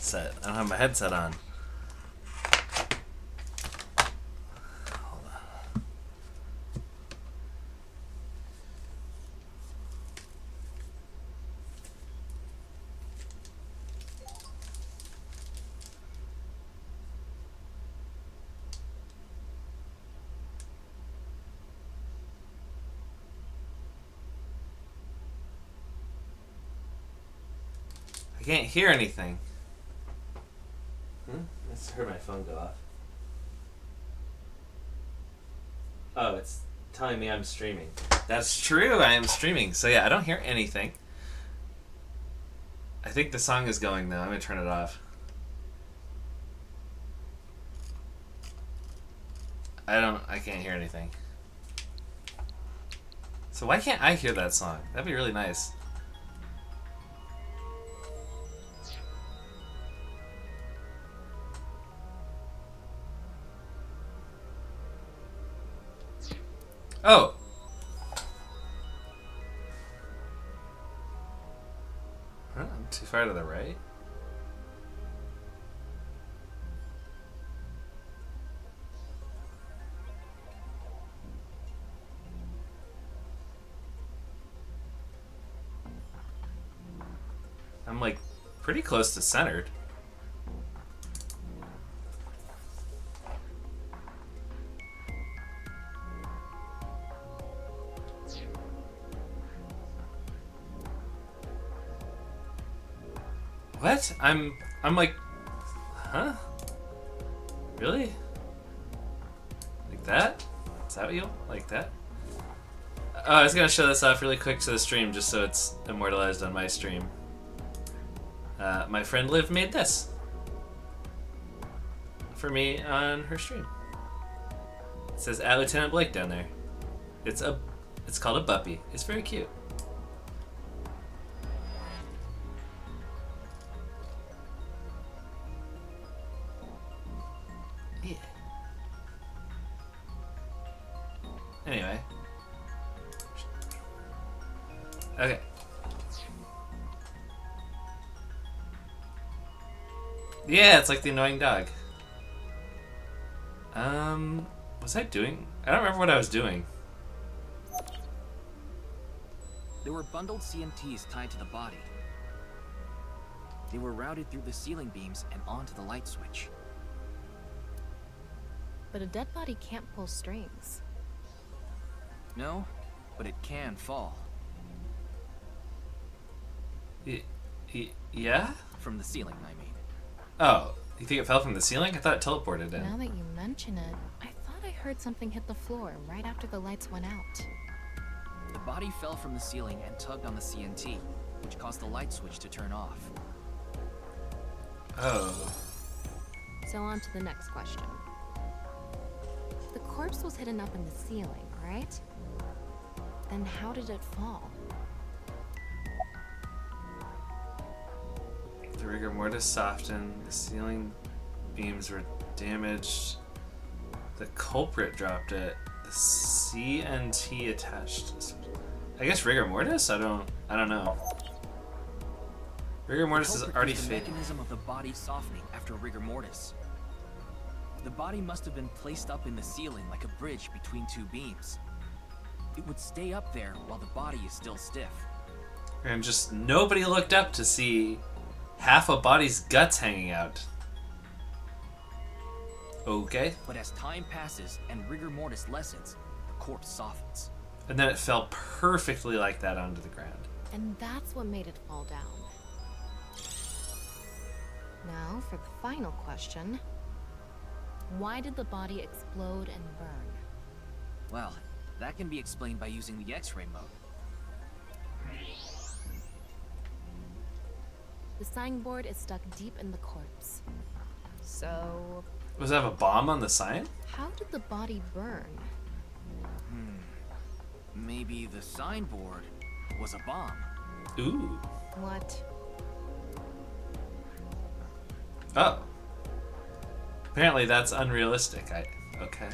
headset. I don't have my headset on. Hold on. I can't hear anything. I just heard my phone go off. Oh, it's telling me I'm streaming. That's true, I am streaming. So yeah, I don't hear anything. I think the song is going though. I'm gonna turn it off. I can't hear anything. So why can't I hear that song? That'd be really nice. Oh! Huh, I'm too far to the right? I'm like pretty close to centered. What? I'm like, huh? Really? Like that? Is that what you like that? Oh, I was gonna show this off really quick to the stream just so it's immortalized on my stream. My friend Liv made this for me on her stream. It says at Lieutenant Blake down there. It's called a Buppy. It's very cute. Yeah. Anyway. Okay. Yeah, it's like the annoying dog. Was I doing? I don't remember what I was doing. There were bundled CMTs tied to the body. They were routed through the ceiling beams and onto the light switch. But a dead body can't pull strings. No, but it can fall. Yeah? From the ceiling, I mean. Oh, you think it fell from the ceiling? I thought it teleported in. Now that you mention it, I thought I heard something hit the floor right after the lights went out. The body fell from the ceiling and tugged on the CNT, which caused the light switch to turn off. Oh. So on to the next question. The corpse was hidden up in the ceiling, right? Then how did it fall? The rigor mortis softened, the ceiling beams were damaged, the culprit dropped it, the CNT attached. I guess rigor mortis? I don't know. Rigor mortis is already the faded. mechanism of the body softening after rigor mortis. The body must have been placed up in the ceiling like a bridge between two beams. It would stay up there while the body is still stiff. And just nobody looked up to see half a body's guts hanging out. Okay. But as time passes and rigor mortis lessens, the corpse softens. And then it fell perfectly like that onto the ground. And that's what made it fall down. Now for the final question. Why did the body explode and burn? Well, that can be explained by using the X-ray mode. The signboard is stuck deep in the corpse. So, Was that a bomb on the sign? how did the body burn? Maybe the signboard was a bomb. Ooh. What? Oh. Apparently that's unrealistic. Okay.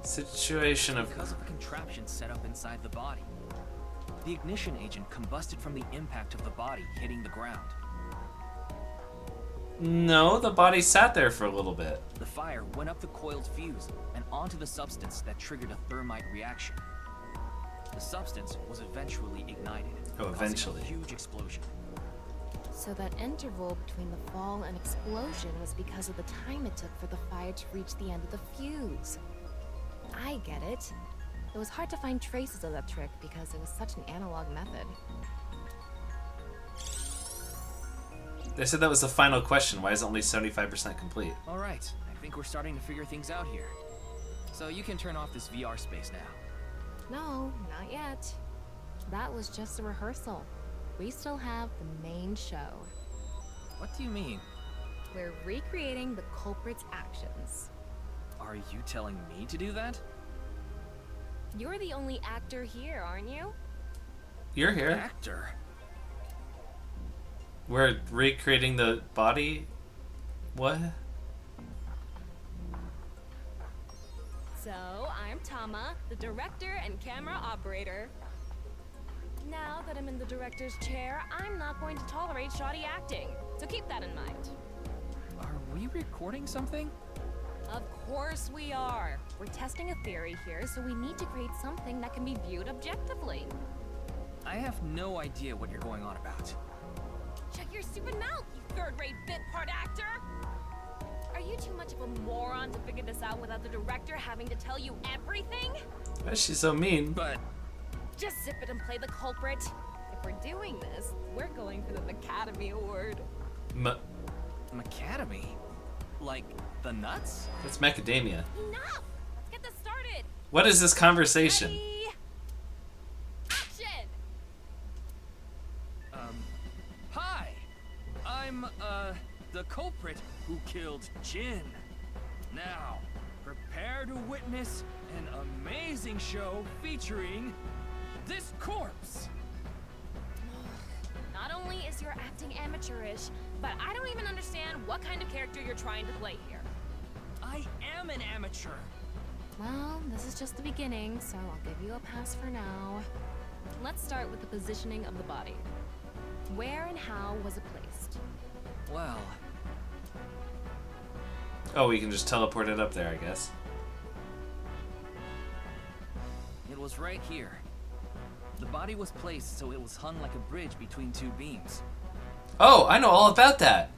Situation of... Because of a contraption set up inside the body. The ignition agent combusted from the impact of the body hitting the ground. No, the body sat there for a little bit. The fire went up the coiled fuse and onto the substance that triggered a thermite reaction. The substance was eventually ignited, Oh, eventually. causing a huge explosion. So that interval between the fall and explosion was because of the time it took for the fire to reach the end of the fuse. I get it. It was hard to find traces of that trick because it was such an analog method. They said that was the final question. Why is it only 75% complete? All right, I think we're starting to figure things out here. So you can turn off this VR space now. No, not yet. That was just a rehearsal. We still have the main show. What do you mean? We're recreating the culprit's actions. Are you telling me to do that? You're the only actor here, aren't you? You're here. Actor? We're recreating the body? What? So, I'm Tama, the director and camera operator. Now that I'm in the director's chair, I'm not going to tolerate shoddy acting. So keep that in mind. Are we recording something? Of course we are. We're testing a theory here, so we need to create something that can be viewed objectively. I have no idea what you're going on about. Shut your stupid mouth, you third-rate bit part actor! Are you too much of a moron to figure this out without the director having to tell you everything? Why is she so mean? But Just zip it and play the culprit. If we're doing this, we're going for the Academy Award. Macadamy? Like the nuts? That's macadamia. Enough! Let's get this started! What is this conversation? Ready? Action! Hi! I'm, the culprit who killed Jin. Now, prepare to witness an amazing show featuring this corpse. Not only is your acting amateurish, but I don't even understand what kind of character you're trying to play here. I am an amateur. Well, this is just the beginning, so I'll give you a pass for now. Let's start with the positioning of the body. Where and how was it placed? Well, Oh, we can just teleport it up there, I guess. it was right here. The body was placed so it was hung like a bridge between two beams. Oh, I know all about that.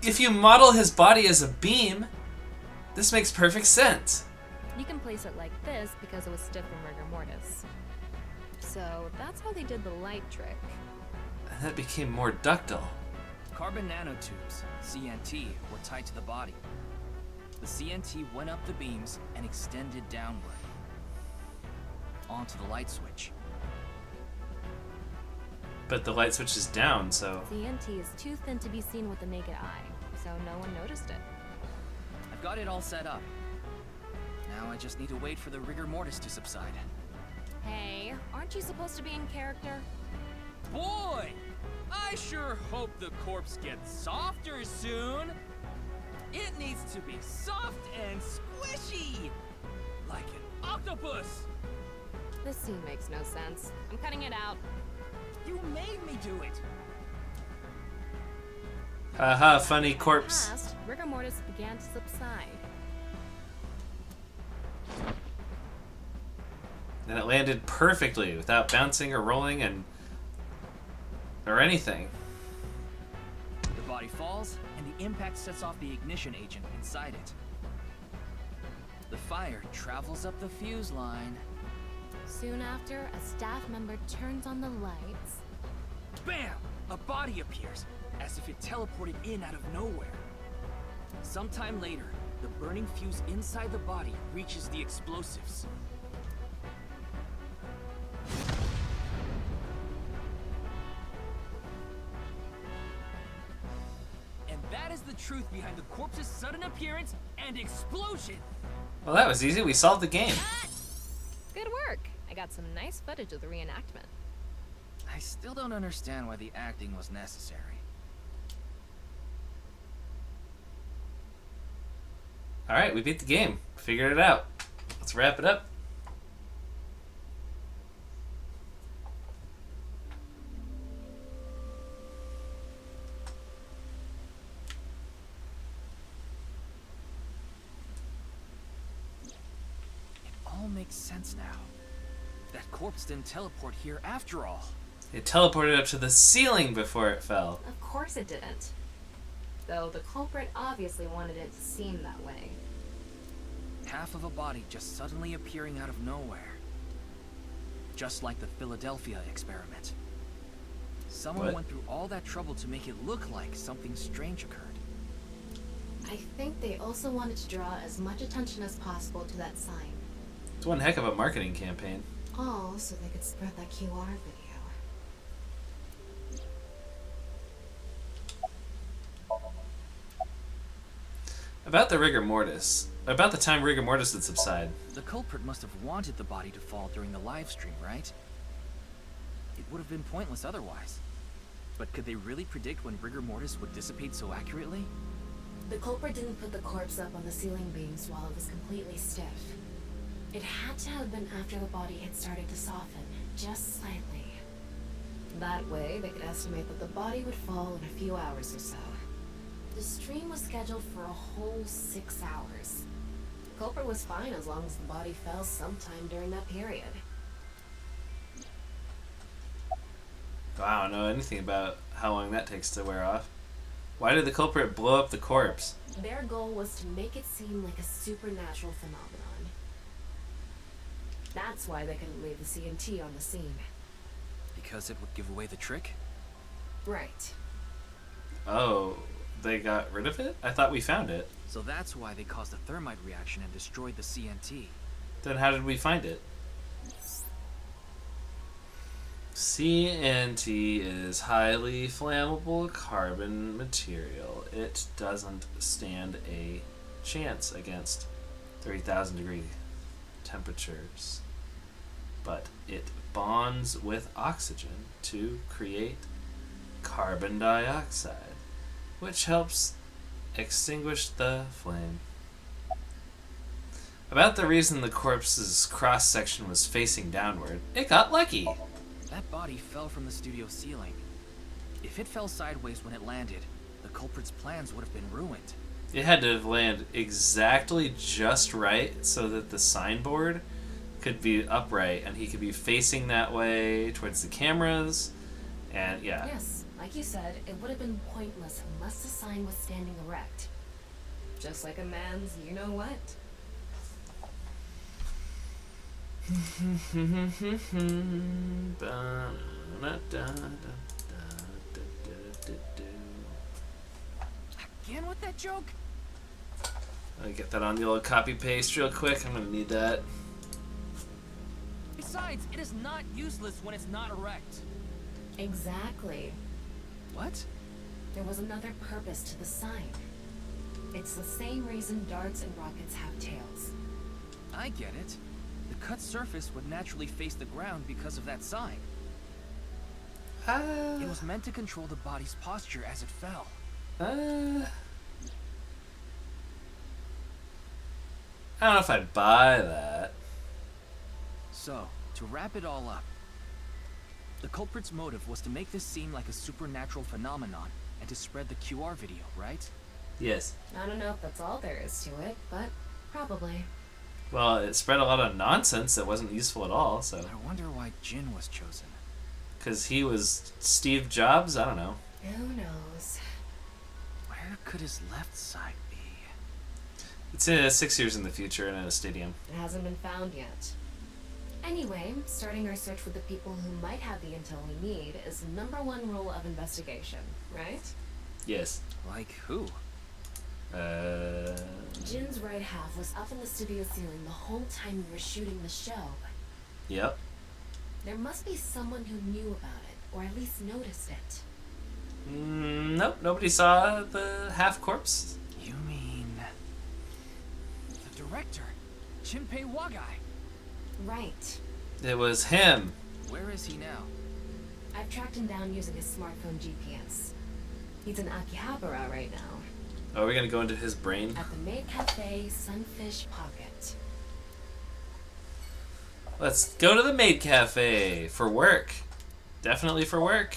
If you model his body as a beam, this makes perfect sense. You can place it like this because it was stiff from rigor mortis. So that's how they did the light trick. And that became more ductile. Carbon nanotubes, CNT, were tied to the body. The CNT went up the beams and extended downward onto the light switch. But the light switch is down, so... TNT is too thin to be seen with the naked eye, so no one noticed it. I've got it all set up. Now I just need to wait for the rigor mortis to subside. Hey, aren't you supposed to be in character? Boy! I sure hope the corpse gets softer soon! It needs to be soft and squishy! Like an octopus! This scene makes no sense. I'm cutting it out. You made me do it! Haha, funny corpse. Fast, rigor mortis began to subside. And it landed perfectly without bouncing or rolling or anything. The body falls, and the impact sets off the ignition agent inside it. The fire travels up the fuse line. Soon after, a staff member turns on the lights. Bam! A body appears, as if it teleported in out of nowhere. Sometime later, the burning fuse inside the body reaches the explosives. And that is the truth behind the corpse's sudden appearance and explosion. Well, that was easy. We solved the game. Good work. I got some nice footage of the reenactment. I still don't understand why the acting was necessary. All right, we beat the game. Figured it out. Let's wrap it up. makes sense now. That corpse didn't teleport here after all. It teleported up to the ceiling before it fell. Of course it didn't. Though the culprit obviously wanted it to seem that way. Half of a body just suddenly appearing out of nowhere. Just like the Philadelphia experiment. Someone What? went through all that trouble to make it look like something strange occurred. I think they also wanted to draw as much attention as possible to that sign. It's one heck of a marketing campaign. All so they could spread that QR video. About the rigor mortis. About the time rigor mortis would subside. The culprit must have wanted the body to fall during the live stream, right? It would have been pointless otherwise. But could they really predict when rigor mortis would dissipate so accurately? The culprit didn't put the corpse up on the ceiling beams while it was completely stiff. It had to have been after the body had started to soften, just slightly. That way, they could estimate that the body would fall in a few hours or so. The stream was scheduled for a whole 6 hours. The culprit was fine as long as the body fell sometime during that period. I don't know anything about how long that takes to wear off. Why did the culprit blow up the corpse? Their goal was to make it seem like a supernatural phenomenon. That's why they couldn't leave the CNT on the scene. Because it would give away the trick? Right. Oh, they got rid of it? I thought we found it. So that's why they caused a thermite reaction and destroyed the CNT. Then how did we find it? CNT is highly flammable carbon material. It doesn't stand a chance against 30,000 degree temperatures. But it bonds with oxygen to create carbon dioxide, which helps extinguish the flame. About the reason the corpse's cross-section was facing downward, it got lucky. That body fell from the studio ceiling. If it fell sideways when it landed, the culprit's plans would have been ruined. It had to land exactly just right so that the signboard could be upright and he could be facing that way towards the cameras. And yeah. Yes, like you said, it would have been pointless unless the sign was standing erect. Just like a man's you-know-what. Again with that joke? Let me get that on the old copy paste real quick. I'm gonna need that. Besides, it is not useless when it's not erect. Exactly. What? There was another purpose to the sign. It's the same reason darts and rockets have tails. I get it. The cut surface would naturally face the ground because of that sign. It was meant to control the body's posture as it fell. I don't know if I'd buy that. So, to wrap it all up, the culprit's motive was to make this seem like a supernatural phenomenon and to spread the QR video, right? Yes. I don't know if that's all there is to it, but probably. Well, it spread a lot of nonsense that wasn't useful at all, so. I wonder why Jin was chosen. Because he was Steve Jobs? I don't know. Who knows? Where could his left side be? It's 6 years in the future and in a stadium. It hasn't been found yet. Anyway, starting our search with the people who might have the intel we need is the #1 rule of investigation, right? Yes. Like who? Jin's right half was up in the studio ceiling the whole time we were shooting the show. Yep. There must be someone who knew about it, or at least noticed it. Nope, nobody saw the half corpse. You mean... the director, Jinpei Wagai. Right. It was him. Where is he now? I've tracked him down using his smartphone GPS. He's in Akihabara right now, Oh, are we gonna go into his brain? at the Maid Cafe Sunfish Pocket. Let's go to the maid cafe for work. Definitely for work.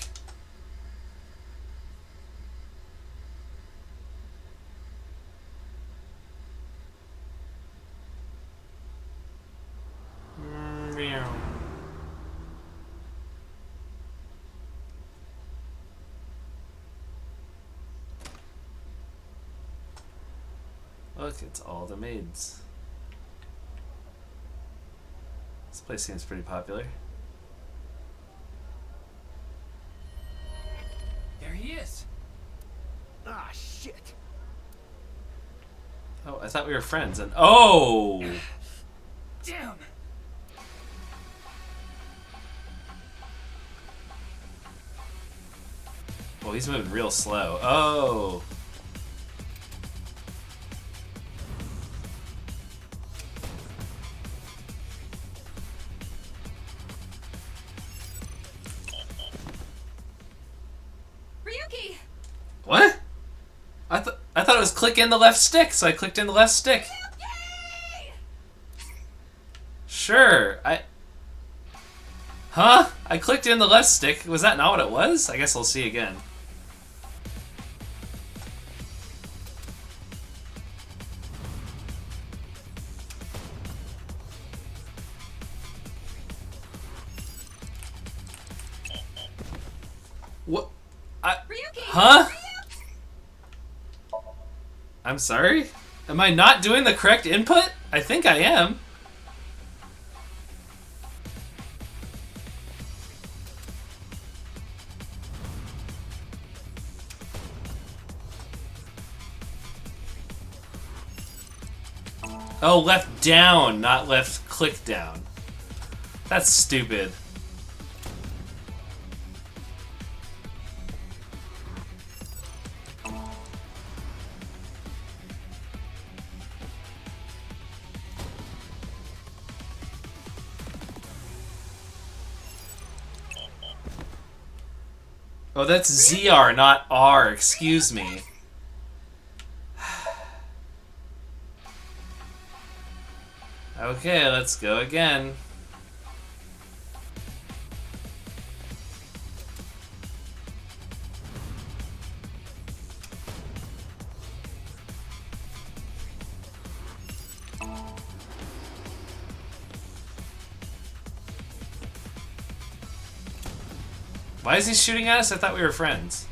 look, it's all the maids. This place seems pretty popular. There he is. Ah, shit. Oh, I thought we were friends, and oh! Damn. Well, he's moving real slow. Oh! Ryuki! What? I thought it was click in the left stick, so I clicked in the left stick. Ryuki! Sure, Huh? I clicked in the left stick. Was that not what it was? I guess we'll see again. What? Ryuki! Huh? I'm sorry? Am I not doing the correct input? I think I am. Oh, left down, not left click down. That's stupid. Oh, that's ZR, not R. Excuse me. Okay, let's go again. Why is he shooting at us? I thought we were friends.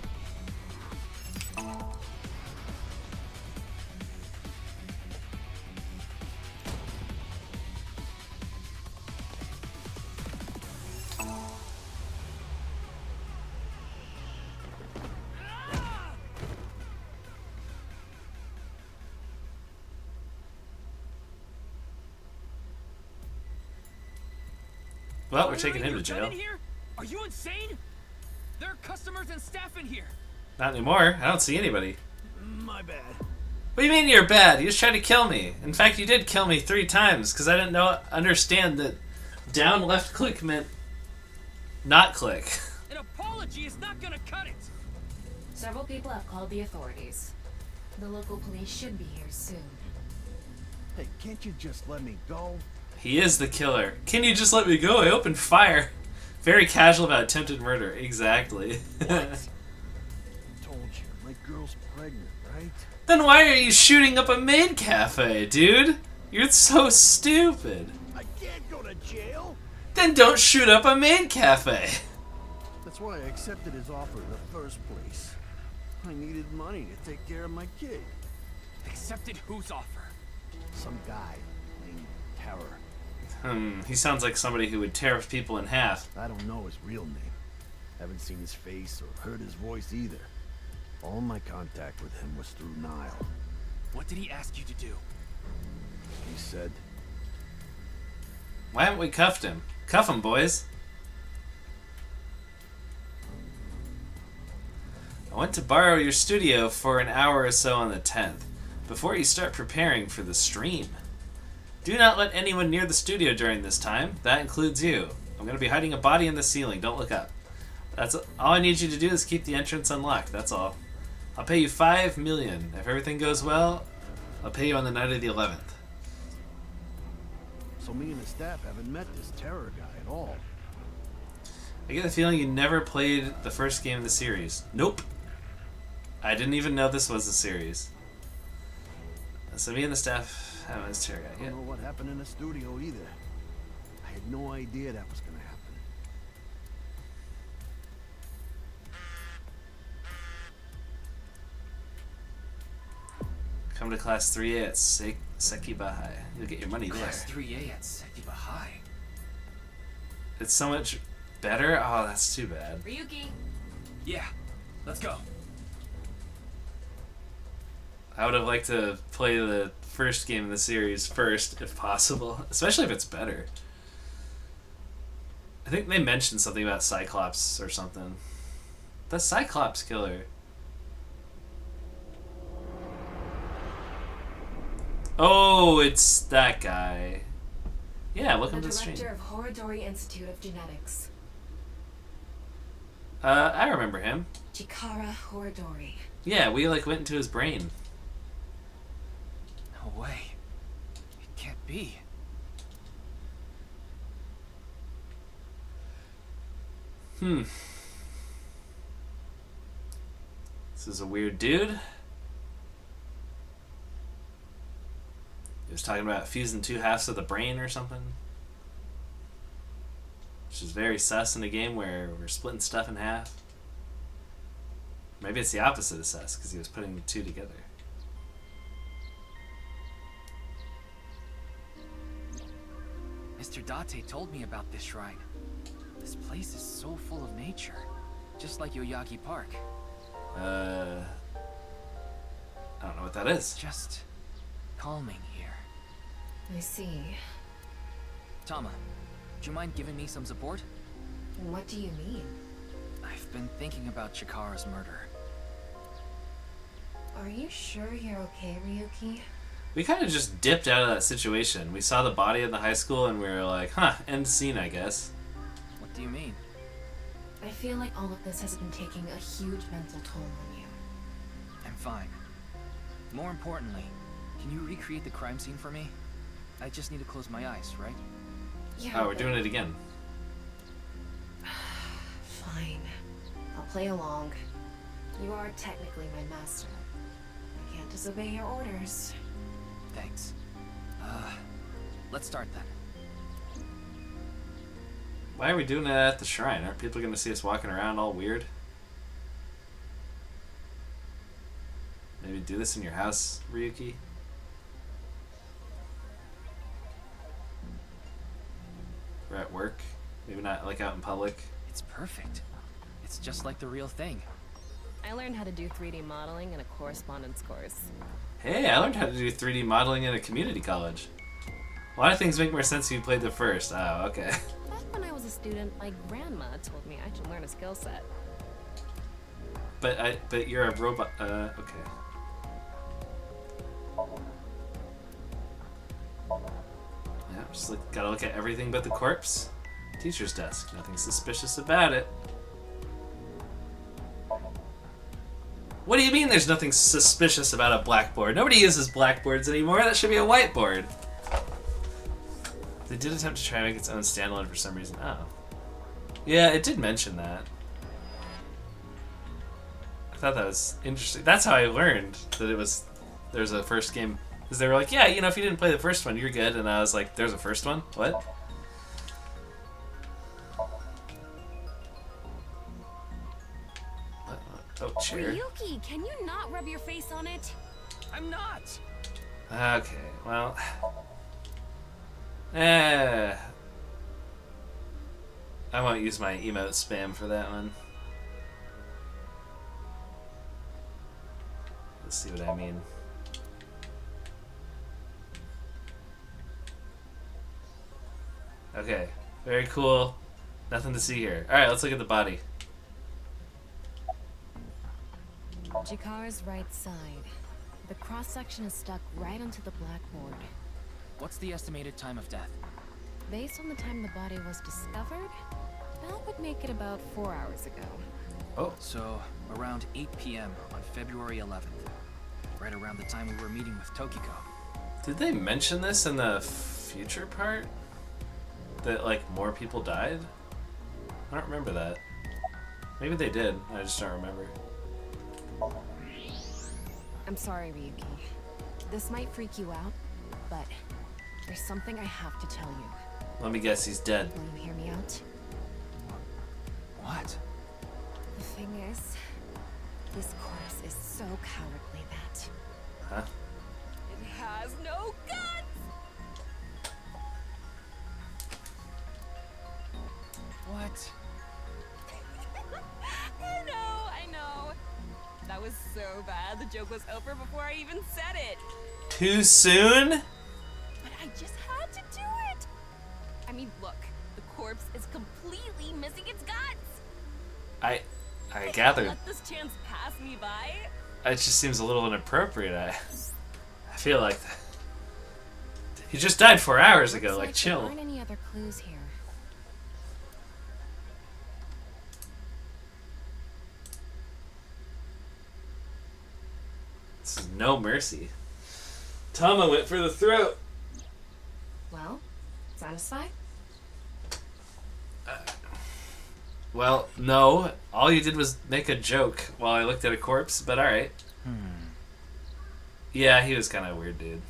Well, we're taking him to jail. Are you insane? There are customers and staff in here. Not anymore. I don't see anybody. My bad. What do you mean you're bad? You just tried to kill me. In fact, you did kill me 3 times because I didn't understand that down left click meant not click. An apology is not gonna cut it. Several people have called the authorities. The local police should be here soon. Hey, can't you just let me go? He is the killer. Can you just let me go? I opened fire. Very casual about attempted murder. Exactly. Told you, my girl's pregnant, right? Then why are you shooting up a maid cafe, dude? You're so stupid. I can't go to jail. Then don't shoot up a maid cafe. That's why I accepted his offer in the first place. I needed money to take care of my kid. Accepted whose offer? Some guy named Terror. He sounds like somebody who would tear people in half. I don't know his real name. Haven't seen his face or heard his voice either. All my contact with him was through Nile. What did he ask you to do? He said, Why haven't we cuffed him? Cuff him, boys. I went to borrow your studio for an hour or so on the 10th, before you start preparing for the stream. Do not let anyone near the studio during this time. That includes you. I'm going to be hiding a body in the ceiling. Don't look up. That's all I need you to do is keep the entrance unlocked. That's all. I'll pay you $5 million. If everything goes well, I'll pay you on the night of the 11th. so me and the staff haven't met this Terror guy at all. I get the feeling you never played the first game of the series. Nope. I didn't even know this was a series. So me and the staff haven't met this terror guy I yet. don't know what happened in the studio either. I had no idea that was gonna happen. Come to class 3A at Sekiba High. You'll get your money there. Class 3A at Sekiba High. It's so much better? Oh, that's too bad. Ryuki! Yeah, let's go. I would have liked to play the first game in the series first, if possible. Especially if it's better. I think they mentioned something about Cyclops or something. The Cyclops killer. Oh, it's that guy. Yeah, welcome to the stream. The director of Horodori Institute of Genetics. I remember him. Chikara Horodori. Yeah, we like went into his brain. No way. It can't be. This is a weird dude. He was talking about fusing two halves of the brain or something. Which is very sus in a game where we're splitting stuff in half. Maybe it's the opposite of sus, because he was putting the two together. Mr. Date told me about this shrine. This place is so full of nature. Just like Yoyagi Park. I don't know what that is. Just calming here. I see. Tama, do you mind giving me some support? What do you mean? I've been thinking about Chikara's murder. Are you sure you're okay, Ryuki? We kind of just dipped out of that situation. We saw the body in the high school and we were like, huh, end scene, I guess. What do you mean? I feel like all of this has been taking a huge mental toll on you. I'm fine. More importantly, can you recreate the crime scene for me? I just need to close my eyes, right? Yeah, Oh, we're but- doing it again. Fine. I'll play along. You are technically my master. I can't disobey your orders. Thanks. Let's start then. Why are we doing it at the shrine? Aren't people going to see us walking around all weird? Maybe do this in your house, Ryuki? Or at work? Maybe not like out in public? It's perfect. It's just like the real thing. I learned how to do 3D modeling in a correspondence course. Hey, I learned how to do 3D modeling in a community college. A lot of things make more sense if you played the first. Oh, okay. Back when I was a student, my grandma told me I should learn a skill set. But you're a robot. Okay. Yeah, just like, gotta look at everything but the corpse. Teacher's desk. Nothing suspicious about it. What do you mean there's nothing suspicious about a blackboard? Nobody uses blackboards anymore. That should be a whiteboard. They did attempt to try and make its own standalone for some reason. Oh. Yeah, it did mention that. I thought that was interesting. That's how I learned that there's a first game. Because they were like, yeah, you know, if you didn't play the first one, you're good. And I was like, there's a first one? What? Oh, chair. Ryuki, can you not rub your face on it? I'm not! Okay, well. I won't use my emote spam for that one. Let's see what I mean. Okay, very cool. Nothing to see here. Alright, let's look at the body. Chikara's right side. The cross-section is stuck right onto the blackboard. What's the estimated time of death? Based on the time the body was discovered, that would make it about 4 hours ago. Oh, So, around 8 p.m. on February 11th. Right around the time we were meeting with Tokiko. did they mention this in the future part? That, like, more people died? I don't remember that. Maybe they did. I just don't remember. I'm sorry, Ryuki. This might freak you out, but there's something I have to tell you. Let me guess, he's dead. Will you hear me out? What? The thing is, this corpse is so cowardly that... Huh? has no guts! What? I know. That was so bad. The joke was over before I even said it. Too soon? But I just had to do it. I mean, look, the corpse is completely missing its guts. I gathered. Let this chance pass me by. It just seems a little inappropriate. I feel like he just died 4 hours ago. Like, chill. There aren't any other clues here. This is no mercy. Tama went for the throat. Well, satisfied? Well, no. All you did was make a joke while I looked at a corpse, but alright. Yeah, he was kind of a weird dude.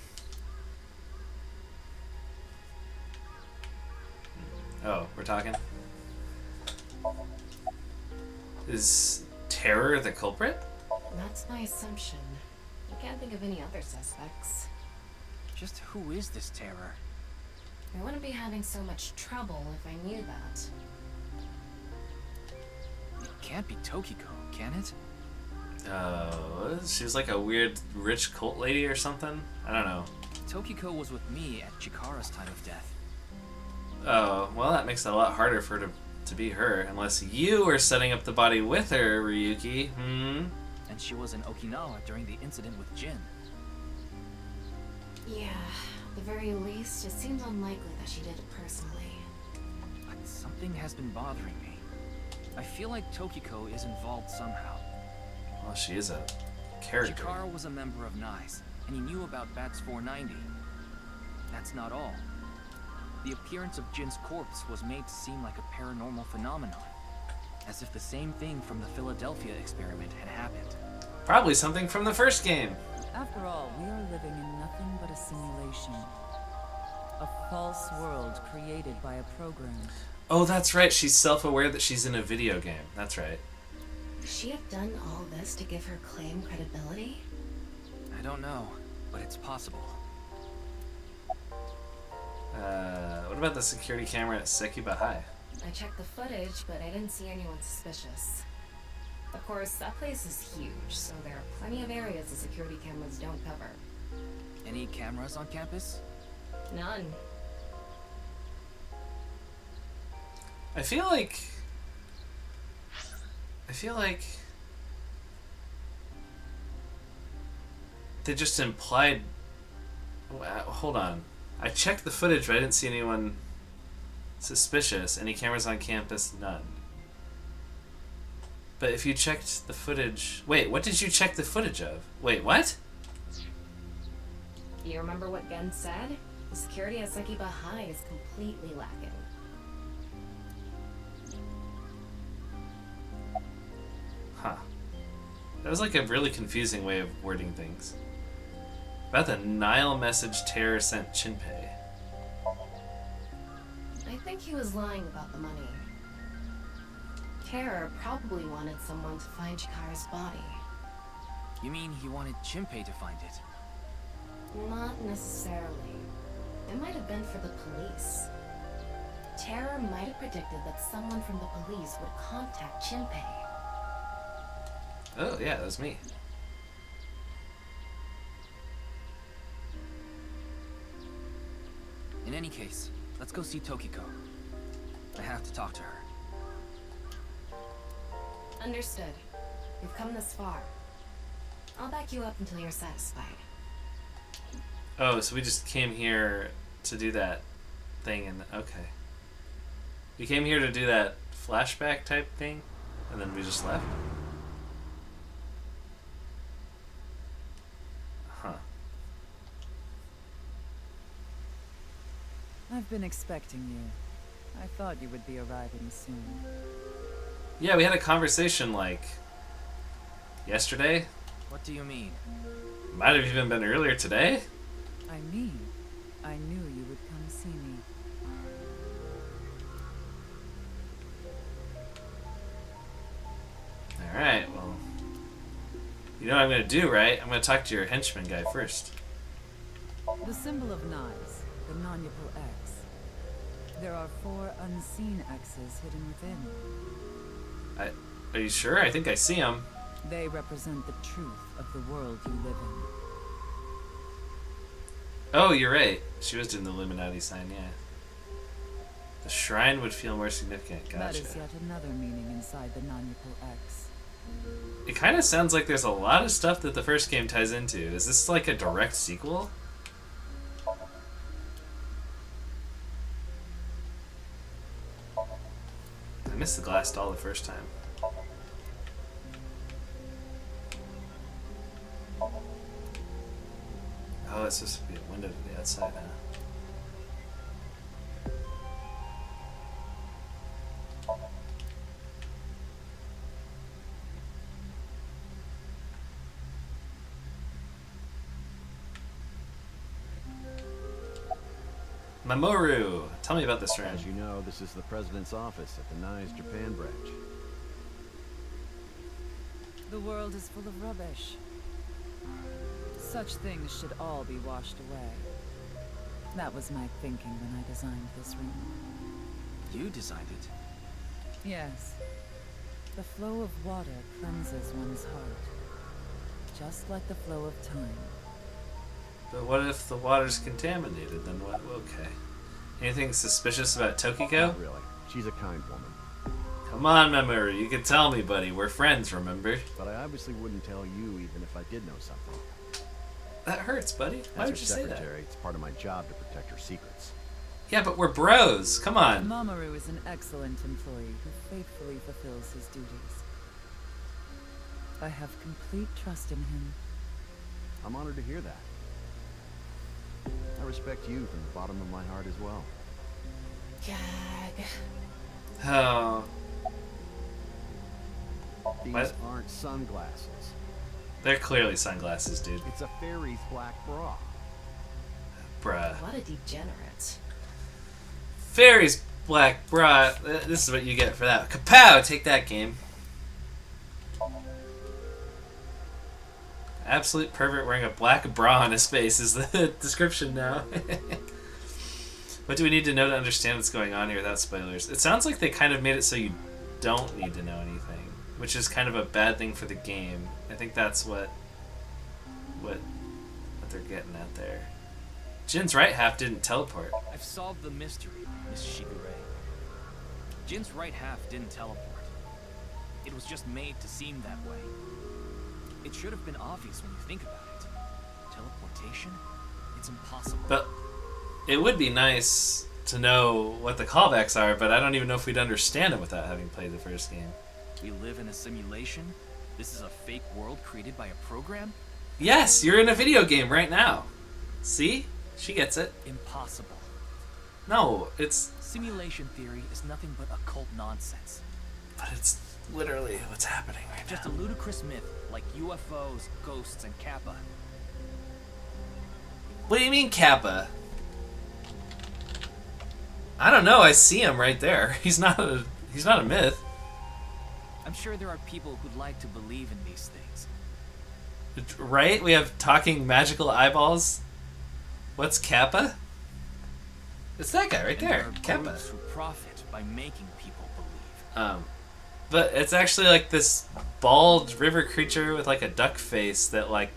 Oh, we're talking? Is Terror the culprit? That's my assumption. I can't think of any other suspects. Just who is this terror? I wouldn't be having so much trouble if I knew that. It can't be Tokiko, can it? Oh, she was like a weird rich cult lady or something? I don't know. Tokiko was with me at Chikara's time of death. Oh, well, that makes it a lot harder for her to be her, unless you were setting up the body with her, Ryuki. And she was in Okinawa during the incident with Jin. Yeah, at the very least, it seems unlikely that she did it personally. But something has been bothering me. I feel like Tokiko is involved somehow. Well, she is a character. Chikara was a member of NICE, and he knew about Bats 490. That's not all. The appearance of Jin's corpse was made to seem like a paranormal phenomenon, as if the same thing from the Philadelphia experiment had happened. Probably something from the first game. After all, we are living in nothing but a simulation. A false world created by a program. Oh, that's right. She's self-aware that she's in a video game. That's right. Could she have done all this to give her claim credibility? I don't know, but it's possible. What about the security camera at Sekiba High? I checked the footage, but I didn't see anyone suspicious. Of course, that place is huge, so there are plenty of areas the security cameras don't cover. Any cameras on campus? None. I feel like they just implied. Hold on. I checked the footage, but I didn't see anyone suspicious. Any cameras on campus? None. But if you checked the footage... Wait, what did you check the footage of? Wait, what? Do you remember what Gen said? The security at Sekiba High is completely lacking. Huh. That was like a really confusing way of wording things. About the Nile message Terror sent Shinpei. I think he was lying about the money. Terror probably wanted someone to find Chikara's body. You mean he wanted Shinpei to find it? Not necessarily. It might have been for the police. Terror might have predicted that someone from the police would contact Shinpei. Oh, yeah, that was me. In any case, let's go see Tokiko. I have to talk to her. Understood. We've come this far. I'll back you up until you're satisfied. Oh, so we just came here to do that thing and... Okay. We came here to do that flashback type thing, and then we just left? Huh. I've been expecting you. I thought you would be arriving soon. Yeah, we had a conversation, like, yesterday? What do you mean? Might have even been earlier today? I mean, I knew you would come see me. Alright, well... You know what I'm gonna do, right? I'm gonna talk to your henchman guy first. The symbol of Knives, the non-Yapal X. There are 4 unseen X's hidden within. Are you sure? I think I see them. They represent the truth of the world you live in. Oh, you're right. She was doing the Illuminati sign, yeah. The shrine would feel more significant. Gotcha. That is yet another meaning inside the non-Yapal X. It kind of sounds like there's a lot of stuff that the first game ties into. Is this like a direct sequel? I missed the glass doll the first time. Oh, it's supposed to be a window to the outside, huh? Mamoru! Tell me about this room. As you know, this is the president's office at the Nye's Japan branch. The world is full of rubbish. Such things should all be washed away. That was my thinking when I designed this room. You designed it. Yes. The flow of water cleanses one's heart. Just like the flow of time. But what if the water's contaminated? Then what? Okay. Anything suspicious about Tokiko? Not really. She's a kind woman. Come on, Mamoru. You can tell me, buddy. We're friends, remember? But I obviously wouldn't tell you even if I did know something. That hurts, buddy. Why As would her you say that? secretary, it's part of my job to protect her secrets. Yeah, but we're bros. Come on. Mamoru is an excellent employee who faithfully fulfills his duties. I have complete trust in him. I'm honored to hear that. I respect you from the bottom of my heart as well. Gag. Oh. These What? aren't sunglasses. They're clearly sunglasses, dude. It's a fairy's black bra. Bruh. What a degenerate. Fairy's black bra. This is what you get for that. Kapow! Take that, game. Absolute pervert wearing a black bra on his face is the description now. What do we need to know to understand what's going on here without spoilers? It sounds like they kind of made it so you don't need to know anything, which is kind of a bad thing for the game. I think that's what they're getting at there. Jin's right half didn't teleport. I've solved the mystery, Miss Shigure. Jin's right half didn't teleport. It was just made to seem that way. It should have been obvious when you think about it. Teleportation? It's impossible. But it would be nice to know what the callbacks are, but I don't even know if we'd understand them without having played the first game. We live in a simulation? This is a fake world created by a program? Yes, you're in a video game right now. See? She gets it. Impossible. No, it's... Simulation theory is nothing but occult nonsense. But it's literally what's happening right Just now. a ludicrous myth like UFOs, ghosts, and Kappa. What do you mean, Kappa? I don't know, I see him right there. He's not a myth. I'm sure there are people who'd like to believe in these things. Right? We have talking magical eyeballs. What's Kappa? It's that guy right And there, there are Kappa. groups who profit by making people believe. But it's actually like this bald river creature with like a duck face that like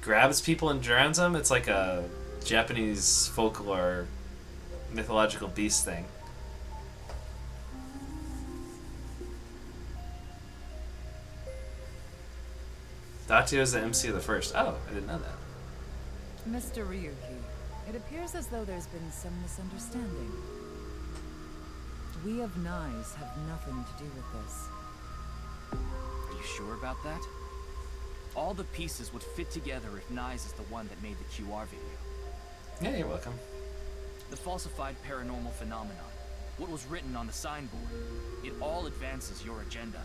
grabs people and drowns them. It's like a Japanese folklore mythological beast thing. Datio is the MC of the first. Oh, I didn't know that. Mr. Ryuki, it appears as though there's been some misunderstanding. We of Nye's have nothing to do with this. Are you sure about that? All the pieces would fit together if Nyes is the one that made the QR video. Yeah, you're welcome. The falsified paranormal phenomenon, what was written on the signboard, it all advances your agenda.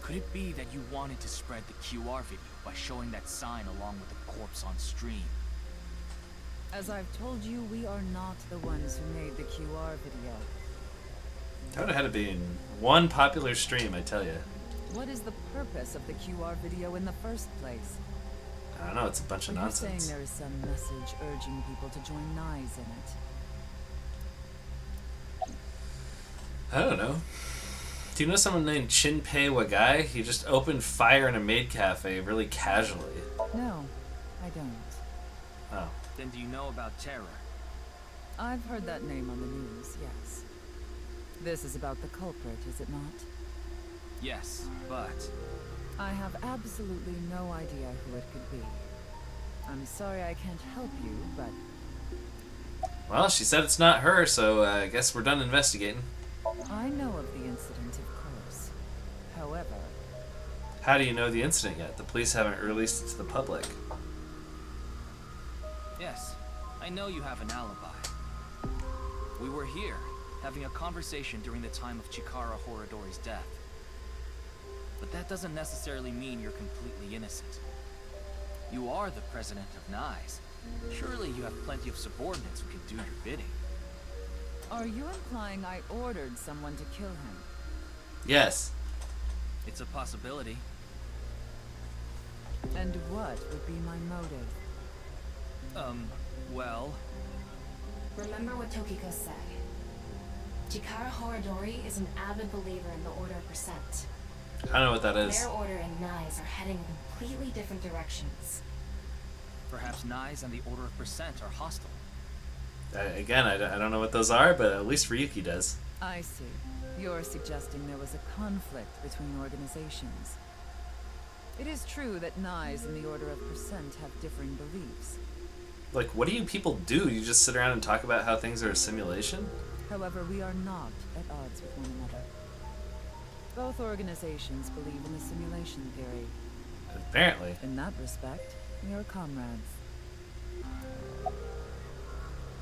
Could it be that you wanted to spread the QR video by showing that sign along with the corpse on stream? As I've told you, we are not the ones who made the QR video. That would have had to be in one popular stream, I tell you. What is the purpose of the QR video in the first place? I don't know, it's a bunch of You're saying nonsense. there is some message urging people to join Nyes in it. I don't know. Do you know someone named Shinpei Wagai? He just opened fire in a maid cafe really casually. No, I don't. Oh. Then do you know about Terror? I've heard that name on the news, yes. This is about the culprit, is it not? Yes, but... I have absolutely no idea who it could be. I'm sorry I can't help you, but Well, she said it's not her, so I guess we're done investigating. I know of the incident, of course. However, How do you know the incident yet? The police haven't released it to the public. Yes, I know you have an alibi. We were here, having a conversation during the time of Chikara Horadori's death. But that doesn't necessarily mean you're completely innocent. You are the president of Nyes. Surely you have plenty of subordinates who can do your bidding. are you implying I ordered someone to kill him? Yes. It's a possibility. And what would be my motive? Well... Remember what Tokiko said. Chikara Horadori is an avid believer in the Order of Percent. I don't know what that is. Their order and Nyes are heading in completely different directions. Perhaps Nyes and the Order of Percent are hostile. Again, I don't know what those are, but at least Ryuki does. I see. You're suggesting there was a conflict between organizations. It is true that Nyes and the Order of Percent have differing beliefs. Like, what do you people do? You just sit around and talk about how things are a simulation? However, we are not at odds with one another. Both organizations believe in the simulation theory. Apparently. In that respect, we are comrades.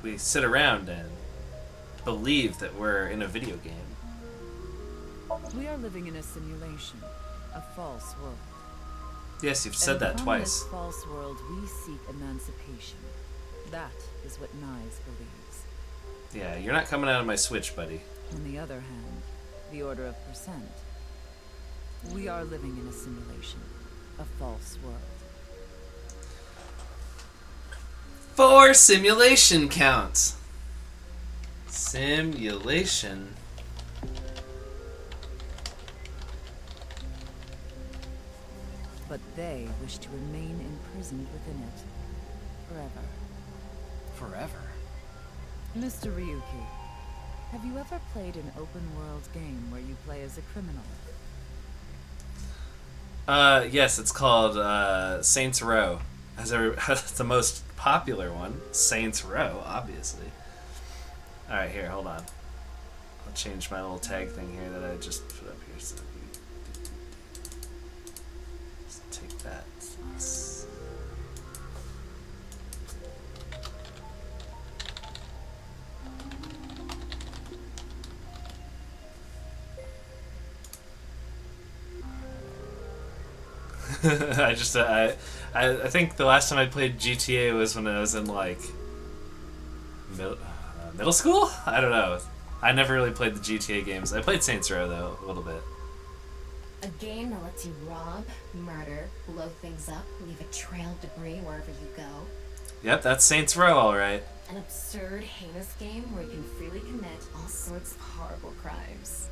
We sit around and believe that we're in a video game. We are living in a simulation, a false world. Yes, you've said that From twice. this false world, we seek emancipation. That is what Nyes believes. Yeah, you're not coming out of my Switch, buddy. On the other hand, the Order of Percent. We are living in a simulation, a false world. 4 simulation counts. Simulation. But they wish to remain imprisoned within it, forever. Forever? Mr. Ryuki, have you ever played an open-world game where you play as a criminal? Yes, it's called Saints Row. That's the most popular one. Saints Row, obviously. Alright, here, hold on. I'll change my little tag thing here that I just put up here. So just take that. I think the last time I played GTA was when I was in like middle school? I don't know. I never really played the GTA games. I played Saints Row though a little bit. A game that lets you rob, murder, blow things up, leave a trail of debris wherever you go. Yep, that's Saints Row, all right. An absurd, heinous game where you can freely commit all sorts of horrible crimes.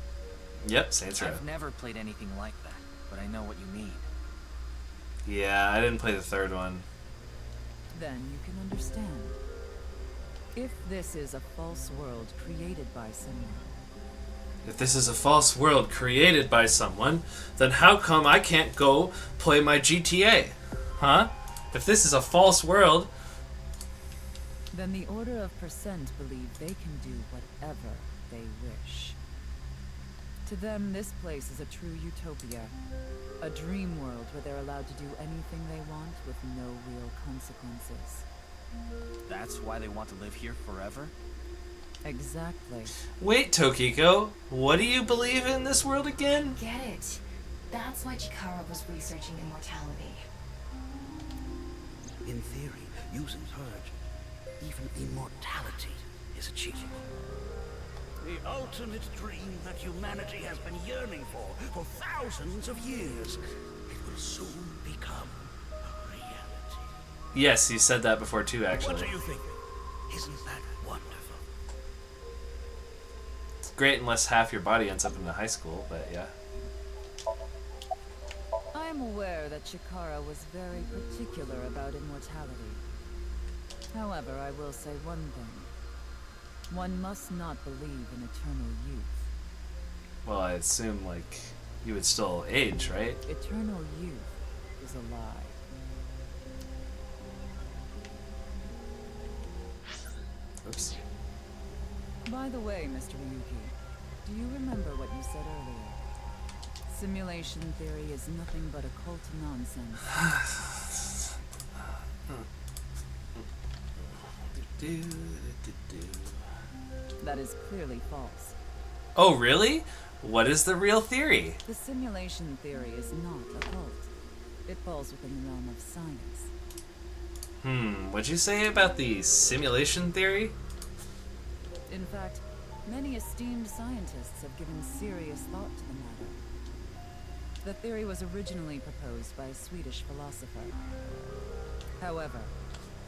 Yep, Saints Row. I've never played anything like that, but I know what you mean. Yeah, I didn't play the third one. Then you can understand. If this is a false world created by someone, If this is a false world created by someone, then how come I can't go play my GTA? Huh? If this is a false world, then the Order of Percent believe they can do whatever they wish. To them, this place is a true utopia. A dream world where they're allowed to do anything they want with no real consequences. That's why they want to live here forever? Exactly. wait, Tokiko, what do you believe in this world again? Get it? That's why Chikara was researching immortality. In theory, using Purge, even immortality is achievable. The ultimate dream that humanity has been yearning for thousands of years. It will soon become a reality. Yes, you said that before too, What actually. do you think? Isn't that wonderful? It's great unless half your body ends up in the high school, but yeah. I'm aware that Chikara was very particular about immortality. However, I will say one thing. One must not believe in eternal youth. Well, I assume, like, you would still age, right? Eternal youth is a lie. Oops. By the way, Mr. Ryuki, do you remember what you said earlier? Simulation theory is nothing but occult nonsense. That is clearly false. Oh, really? What is the real theory? The simulation theory is not occult. It falls within the realm of science. What'd you say about the simulation theory? In fact, many esteemed scientists have given serious thought to the matter. The theory was originally proposed by a Swedish philosopher. However,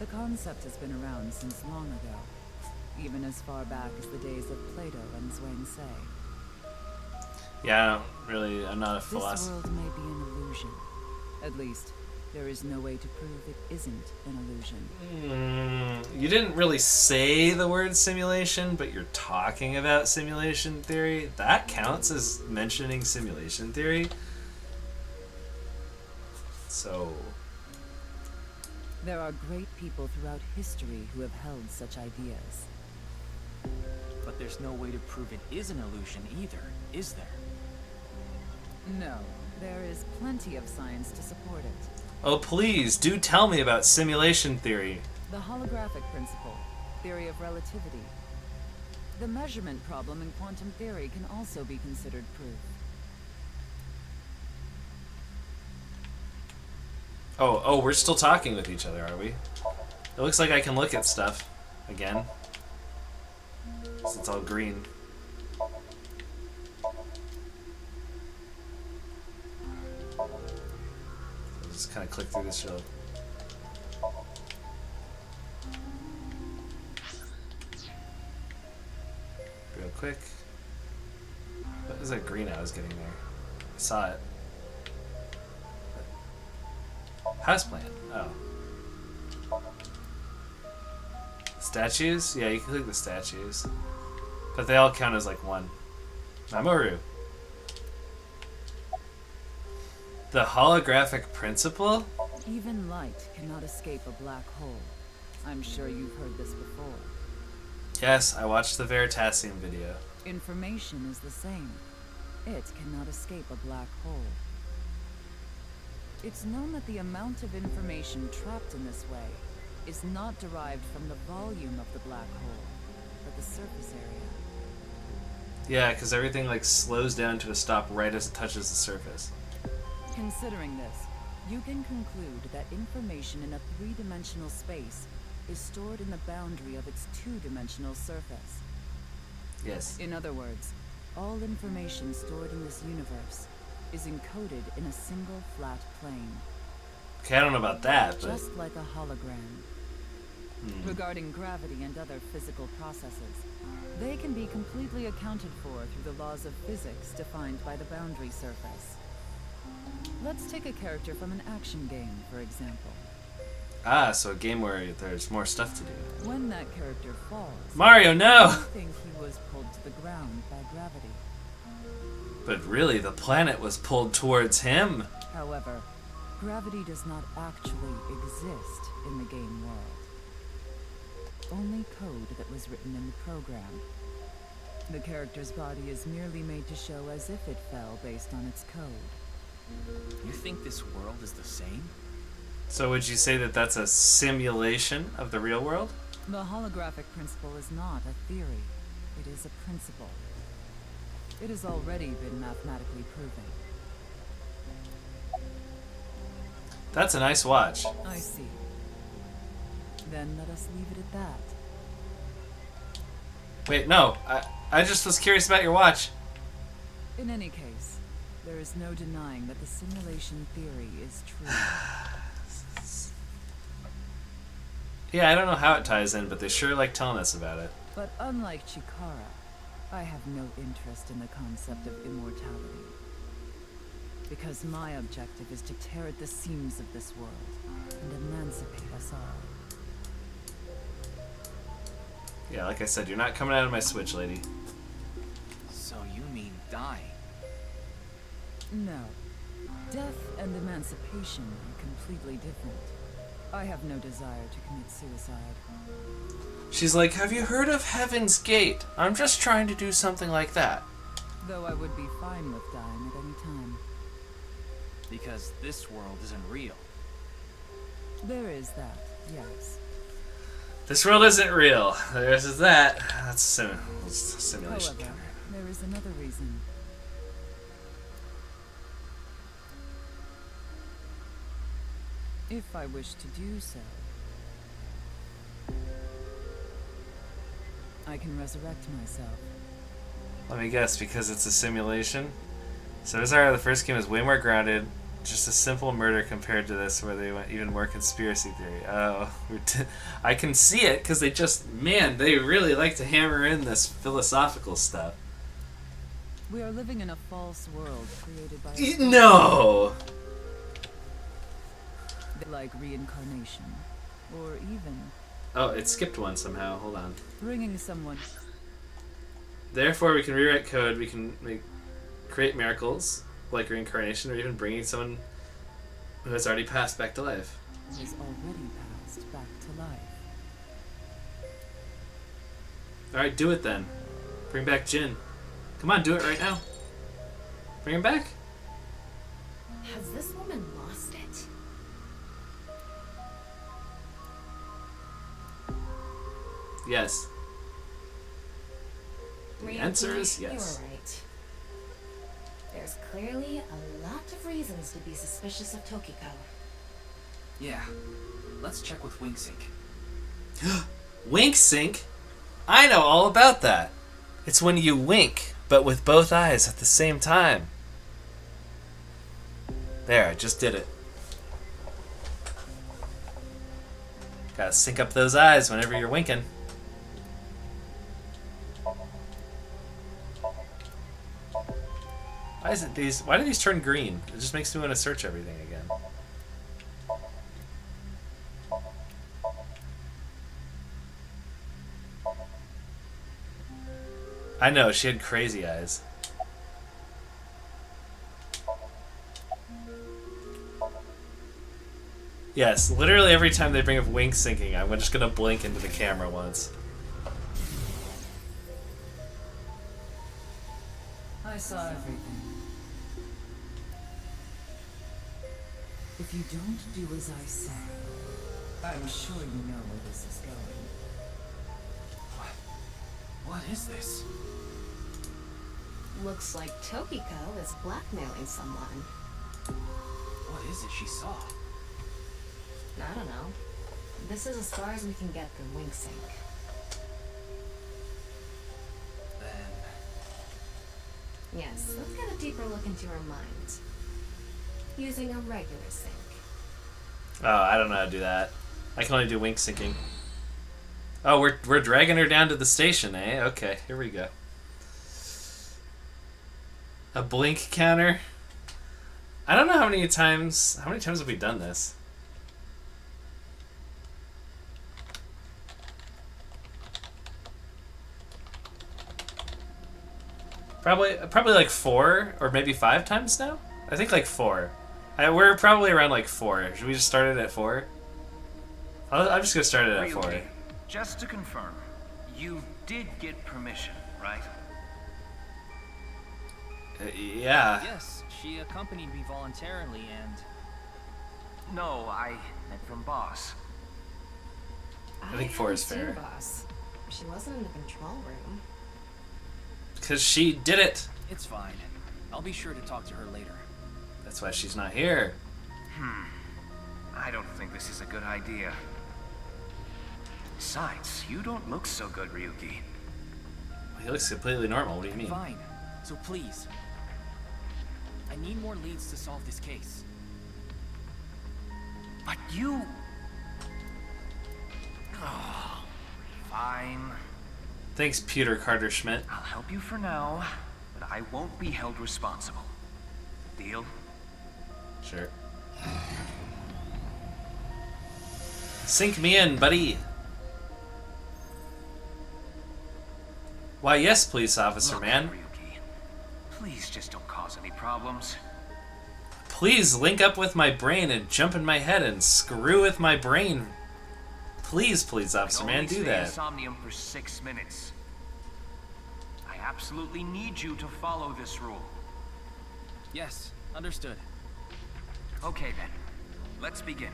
the concept has been around since long ago, even as far back as the days of Plato and Zhuangzi. Yeah, I'm not a This philosopher. world may be an illusion. At least, there is no way to prove it isn't an illusion. You didn't really say the word simulation, but you're talking about simulation theory. That counts as mentioning simulation theory. So, There are great people throughout history who have held such ideas. But there's no way to prove it is an illusion either, is there? No, there is plenty of science to support it. oh please, do tell me about simulation theory. The holographic principle, theory of relativity. The measurement problem in quantum theory can also be considered proof. Oh, we're still talking with each other, are we? It looks like I can look at stuff again. 'Cause it's all green. So just kind of click through this real. Real quick. What is that green I was getting there? I saw it. Houseplant. Oh. Statues? Yeah, you can click the statues. But they all count as like one. Mamoru. The holographic principle? Even light cannot escape a black hole. I'm sure you've heard this before. Yes, I watched the Veritasium video. Information is the same. It cannot escape a black hole. It's known that the amount of information trapped in this way is not derived from the volume of the black hole, but the surface area. Yeah, because everything like slows down to a stop right as it touches the surface. Considering this, you can conclude that information in a three-dimensional space is stored in the boundary of its two-dimensional surface. Yes. In other words, all information stored in this universe is encoded in a single flat plane, Okay, I don't know about that, but just like a hologram. Regarding gravity and other physical processes, they can be completely accounted for through the laws of physics defined by the boundary surface. Let's take a character from an action game, for example. so a game where there's more stuff to do. When that character falls, Mario, no! you think he was pulled to the ground by gravity. But really, the planet was pulled towards him. However, gravity does not actually exist in the game world. Only code that was written in the program. The character's body is merely made to show as if it fell based on its code. You think this world is the same? So would you say that that's a simulation of the real world? The holographic principle is not a theory. It is a principle. It has already been mathematically proven. That's a nice watch. I see. Then let us leave it at that. Wait, no. I just was curious about your watch. In any case, there is no denying that the simulation theory is true. Yeah, I don't know how it ties in, but they sure like telling us about it. But unlike Chikara, I have no interest in the concept of immortality. Because my objective is to tear at the seams of this world and emancipate us all. Yeah, like I said, you're not coming out of my Switch, lady. So you mean die? No. Death and emancipation are completely different. I have no desire to commit suicide. She's like, have you heard of Heaven's Gate? I'm just trying to do something like that. Though I would be fine with dying at any time. Because this world isn't real. There is that, yes. This world isn't real. There's that. That's simulation. However, there is another reason. If I wish to do so, I can resurrect myself. Let me guess, because it's a simulation? So the first game is way more grounded, just a simple murder compared to this, where they went even more conspiracy theory. Oh, I can see it, because they really like to hammer in this philosophical stuff. We are living in a false world created by No! like reincarnation, or even Oh, it skipped one somehow. Hold on. bringing someone. Therefore, we can rewrite code, we can create miracles, like reincarnation, or even bringing someone who has already passed back to life. Has already passed back to life. Alright, do it then. Bring back Jin. Come on, do it right now. Bring him back. Has this woman lost it? Yes. The answer is You yes. were right. There's clearly a lot of reasons to be suspicious of Tokiko. Yeah. Let's check with WingSync. Wink sync? I know all about that. It's when you wink, but with both eyes at the same time. There, I just did it. Gotta sync up those eyes whenever you're winking. Why do these turn green? It just makes me want to search everything again. I know, she had crazy eyes. Yes, literally every time they bring up wink syncing, I'm just gonna blink into the camera once. I saw everything. If you don't do as I say, I'm sure you know where this is going. What is this? Looks like Tokiko is blackmailing someone. What is it she saw? I don't know. This is as far as we can get through WingSync. Then... Yes, let's get a deeper look into her mind. Using a regular sync. Oh, I don't know how to do that. I can only do wink syncing. Oh, we're dragging her down to the station, eh? Okay, here we go. A blink counter. I don't know how many times have we done this? Probably like 4 or maybe 5 times now? I think like 4. We're probably around like 4. Should we just start it at 4? I'm just gonna start it at 4. Ryuki, just to confirm, you did get permission, right? Yeah. Yes, she accompanied me voluntarily and... No, I meant from boss. I think 4 is am too, fair. boss. She wasn't in the control room. Because she did it. It's fine. I'll be sure to talk to her later. That's why she's not here. I don't think this is a good idea. Besides, you don't look so good, Ryuki. He looks completely normal. What do you mean? Fine. So please. I need more leads to solve this case. But you... Fine. Thanks, Peter Carter Schmidt. I'll help you for now, but I won't be held responsible. Deal? Sure. Sink me in, buddy. Why, yes, police officer, Look, man. Ryuki, please just don't cause any problems. Please link up with my brain and jump in my head and screw with my brain. Please, police officer, man, do I can only that. stay in Somnium for 6 minutes. I absolutely need you to follow this rule. Yes, understood. Okay then, let's begin.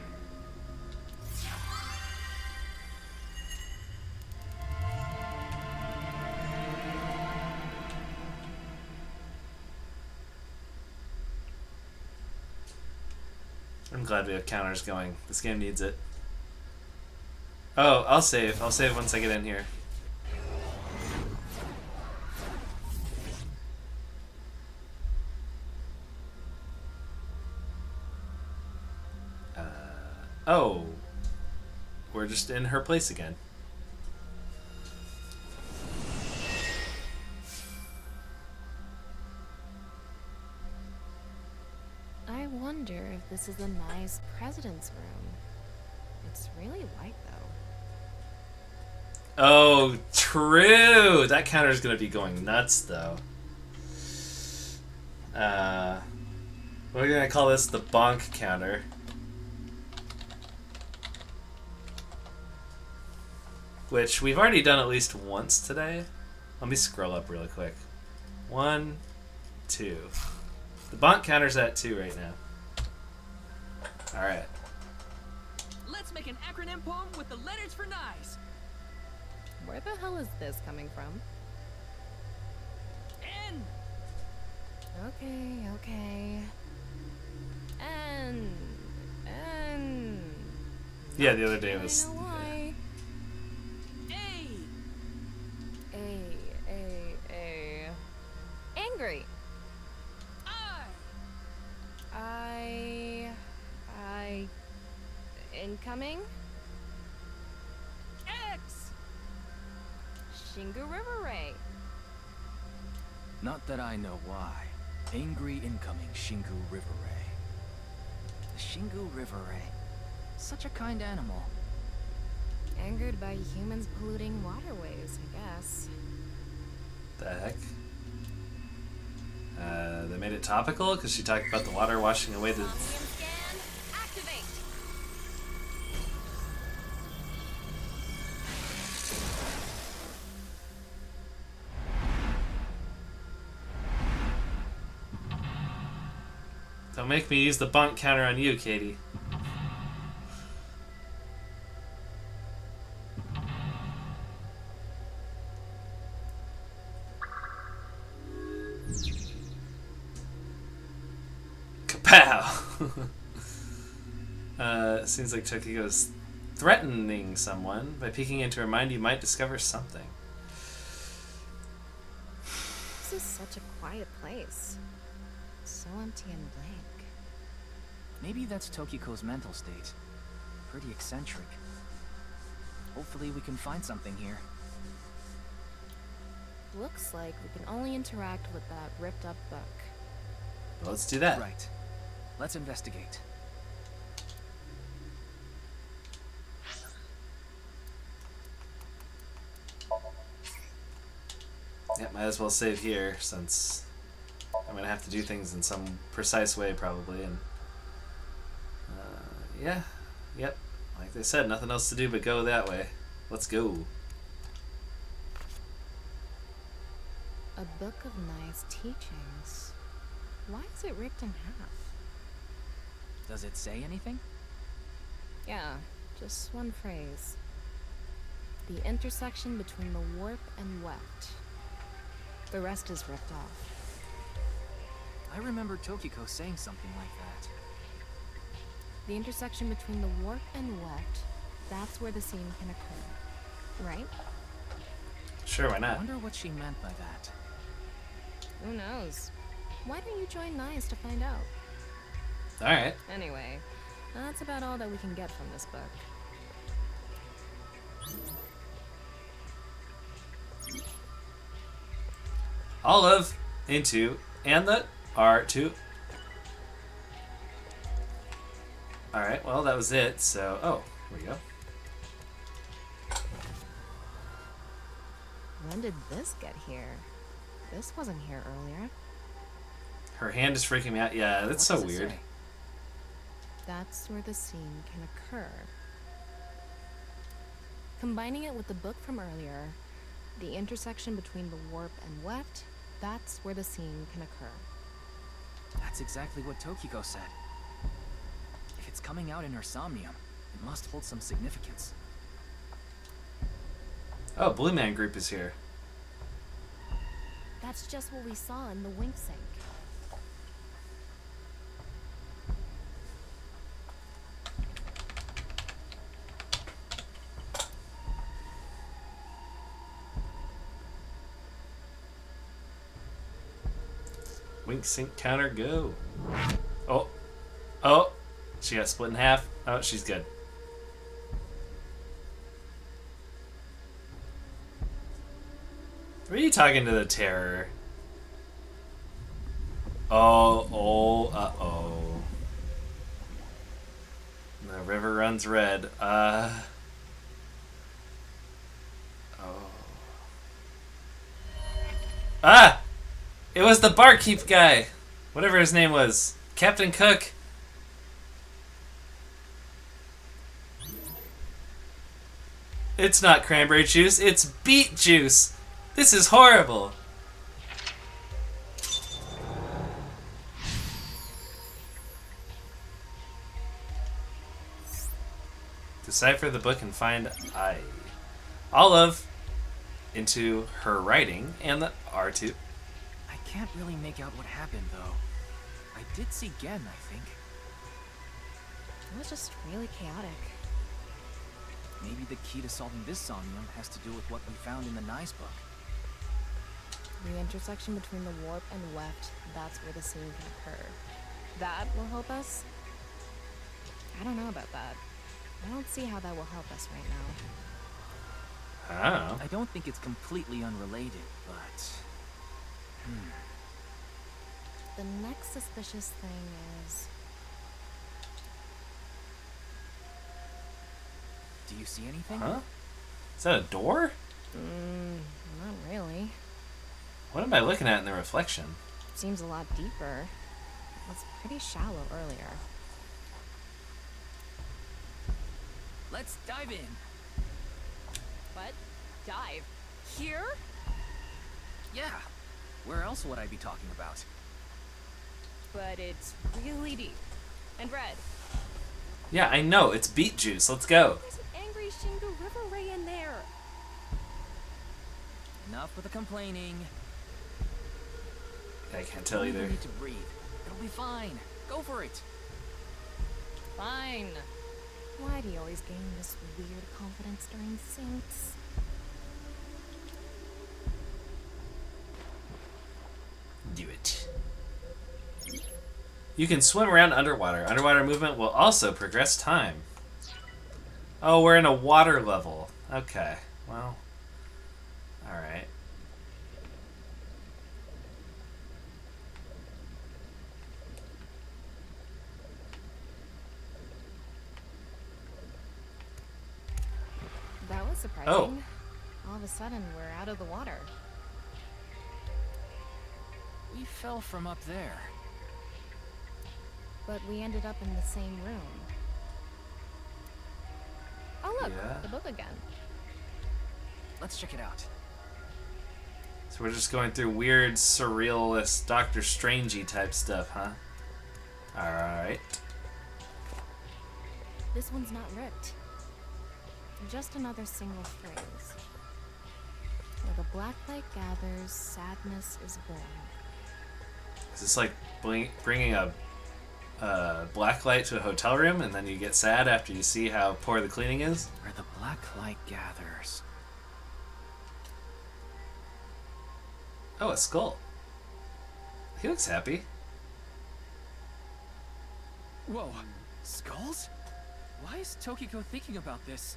I'm glad we have counters going. This game needs it. Oh, I'll save. I'll save once I get in here. Oh. We're just in her place again. I wonder if this is the nice president's room. It's really white, though. Oh, true! That counter's gonna be going nuts, though. We're gonna call this the bonk counter. Which we've already done at least once today. Let me scroll up really quick. 1, 2. The bonk counter's at 2 right now. Alright. Let's make an acronym poem with the letters for nice. Where the hell is this coming from? N. Okay. N. Yeah, the other day it was. I know why. A. Angry. I. Incoming. X. Shingu River Ray. Not that I know why. Angry incoming Shingu River Ray. The Shingu River Ray. Such a kind animal. Angered by humans polluting waterways, I guess. The heck? They made it topical because she talked about the water washing away the. Somnium scan, activate. Don't make me use the bonk counter on you, Katie. Kapow! Seems like Tokiko's threatening someone. By peeking into her mind, you might discover something. This is such a quiet place. So empty and blank. Maybe that's Tokiko's mental state. Pretty eccentric. Hopefully we can find something here. Looks like we can only interact with that ripped up book. Well, let's do that. Right. Let's investigate. Yeah, might as well save here since I'm gonna have to do things in some precise way probably, and yeah, yep. Like they said, nothing else to do but go that way. Let's go. A book of nice teachings. Why is it ripped in half? Does it say anything? Yeah, just one phrase. The intersection between the warp and weft. The rest is ripped off. I remember Tokiko saying something like that. The intersection between the warp and weft, that's where the scene can occur. Right? Sure, why I not? wonder what she meant by that. Who knows? Why don't you join Nice to find out? Alright. Anyway, that's about all that we can get from this book. Olive into and the R2. Alright, well, that was it, so... Oh, here we go. When did this get here? This wasn't here earlier. Her hand is freaking me out. Yeah, that's so weird. That's where the scene can occur. Combining it with the book from earlier, the intersection between the warp and weft, that's where the scene can occur. That's exactly what Tokiko said. If it's coming out in her Somnium, it must hold some significance. Oh, Blue Man Group is here. That's just what we saw in the wink sink. Wink sync counter go. Oh. Oh. She got split in half. Oh, she's good. What are you talking to the terror? Oh, uh-oh. The river runs red. Oh. Ah! It was the barkeep guy! Whatever his name was. Captain Cook. It's not cranberry juice, it's beet juice! This is horrible! Decipher the book and find I. Olive into her writing and the R2. I can't really make out what happened, though. I did see Gen, I think. It was just really chaotic. Maybe the key to solving this Somnium has to do with what we found in the Nice book. The intersection between the warp and weft, that's where the scene can occur. That will help us? I don't know about that. I don't see how that will help us right now. Oh. I don't think it's completely unrelated, but... The next suspicious thing is... Do you see anything? Huh? Is that a door? Not really. What am I looking at in the reflection? Seems a lot deeper. It was pretty shallow earlier. Let's dive in. What? Dive? Here? Yeah. Where else would I be talking about? But it's really deep. And red. Yeah, I know. It's beet juice. Let's go. There's an angry Shingu River Ray in there. Enough with the complaining. I can't tell You either. need to breathe. It'll be fine. Go for it. Fine. Why do you always gain this weird confidence during syncs? Do it. You can swim around underwater. Underwater movement will also progress time. Oh, we're in a water level. Okay. Well. Alright. That was surprising. Oh. All of a sudden, we're out of the water. We fell from up there. But we ended up in the same room. Oh look, Yeah. the book again. Let's check it out. So we're just going through weird, surrealist, Doctor Strangey type stuff, huh? Alright. This one's not ripped. Just another single phrase. Where the black light gathers, sadness is born. Is this like bringing a black light to a hotel room and then you get sad after you see how poor the cleaning is? Where the black light gathers. Oh, a skull. He looks happy. Whoa. Skulls? Why is Tokiko thinking about this?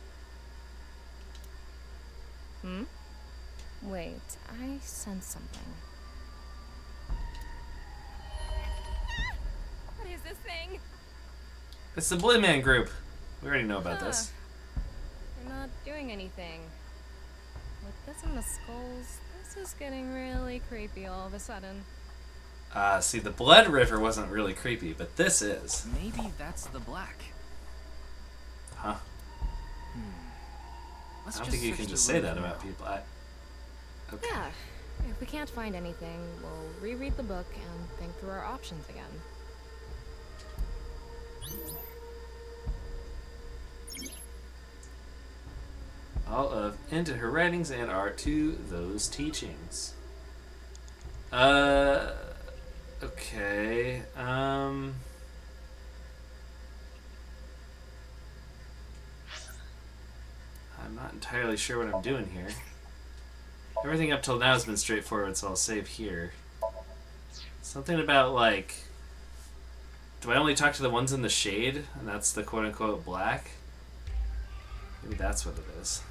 Wait, I sense something. this thing? It's the Blue Man Group. We already know about this. They're not doing anything. With this and the skulls, this is getting really creepy all of a sudden. See, the Blood River wasn't really creepy, but this is. Maybe that's the black. Huh? Let's I don't just think you search can the just say room that for about now. people. Okay. Yeah. If we can't find anything, we'll reread the book and think through our options again. All of into her writings and art to those teachings. Okay. I'm not entirely sure what I'm doing here. Everything up till now has been straightforward, so I'll save here. Something about, like... Do I only talk to the ones in the shade? And that's the quote-unquote black? Maybe that's what it is.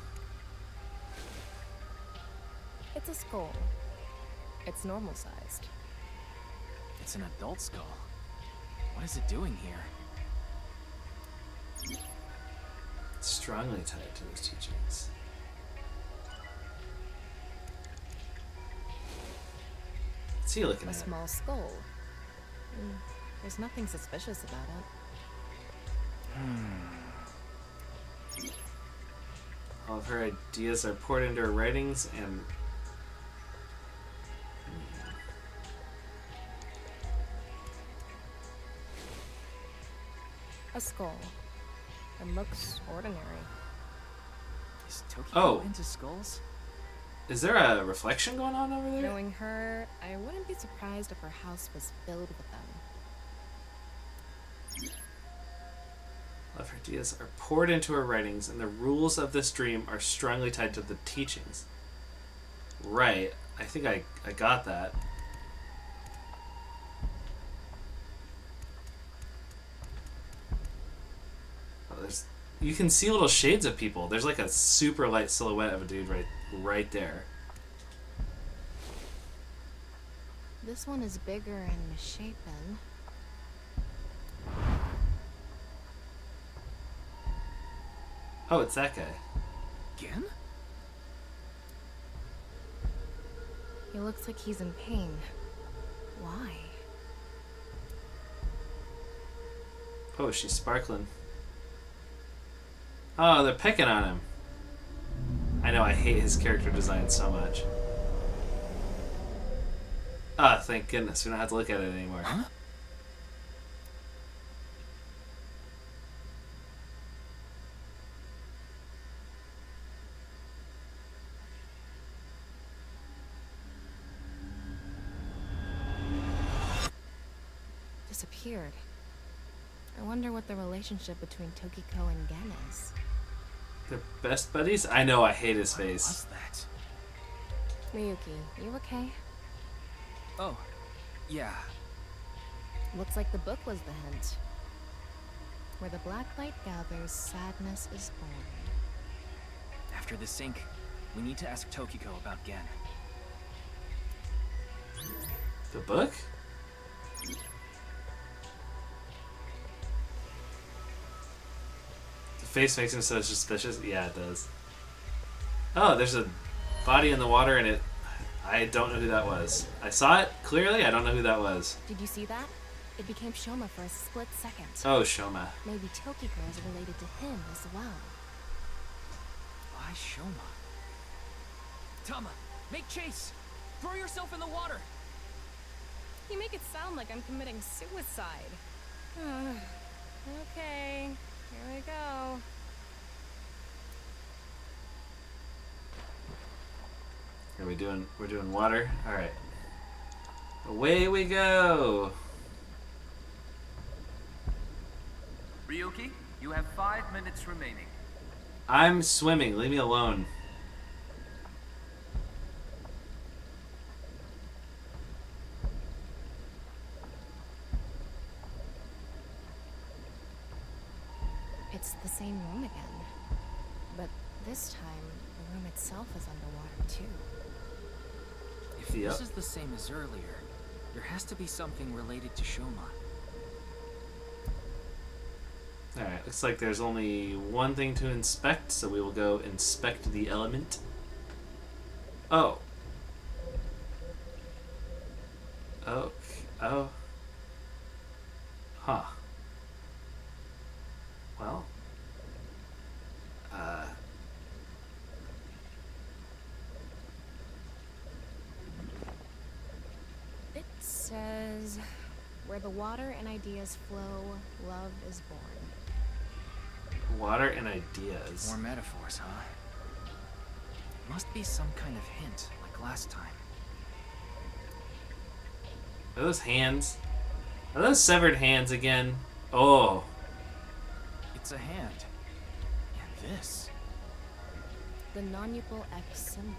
It's a skull. It's normal sized. It's an adult skull. What is it doing here? It's strongly tied to those teachings. What's he looking A at? small skull. There's nothing suspicious about it. All of her ideas are poured into her writings and... A skull. It looks ordinary. Is Tokiko Oh. into skulls? Is there a reflection going on over there? Knowing her, I wouldn't be surprised if her house was filled with them. All of her ideas are poured into her writings, and the rules of this dream are strongly tied to the teachings. Right. I think I got that. Oh, you can see little shades of people. There's like a super light silhouette of a dude right there. This one is bigger and misshapen. Oh, it's that guy. Again? He looks like he's in pain. Why? Oh, she's sparkling. Oh, they're picking on him. I know, I hate his character design so much. Ah, thank goodness. We don't have to look at it anymore. Huh? Disappeared. I wonder what the relationship between Tokiko and Gen is. They're best buddies? I know, I hate his face. What's that? Miyuki, you okay? Oh, yeah. Looks like the book was the hint. Where the black light gathers, sadness is born. After the sync, we need to ask Tokiko about Gen. The book? The face makes him so suspicious? Yeah, it does. Oh, there's a body in the water and it... I don't know who that was. I saw it clearly, I don't know who that was. Did you see that? It became Shoma for a split second. Oh, Shoma. Maybe Tokiko is related to him as well. Why Shoma? Tama, make chase! Throw yourself in the water! You make it sound like I'm committing suicide. Okay, here we go. We're doing water? Alright. Away we go! Ryuki, you have 5 minutes remaining. I'm swimming, leave me alone. It's the same room again. But this time, the room itself is underwater too. If Yep. this is the same as earlier, there has to be something related to Shoma. Alright, looks like there's only one thing to inspect, so we will go inspect the element. Oh. Oh. Oh. Huh. Well. It says, where the water and ideas flow, love is born. Water and ideas. More metaphors, huh? Must be some kind of hint, like last time. Are those hands? Are those severed hands again? Oh. It's a hand. And this. The non-equal X symbol.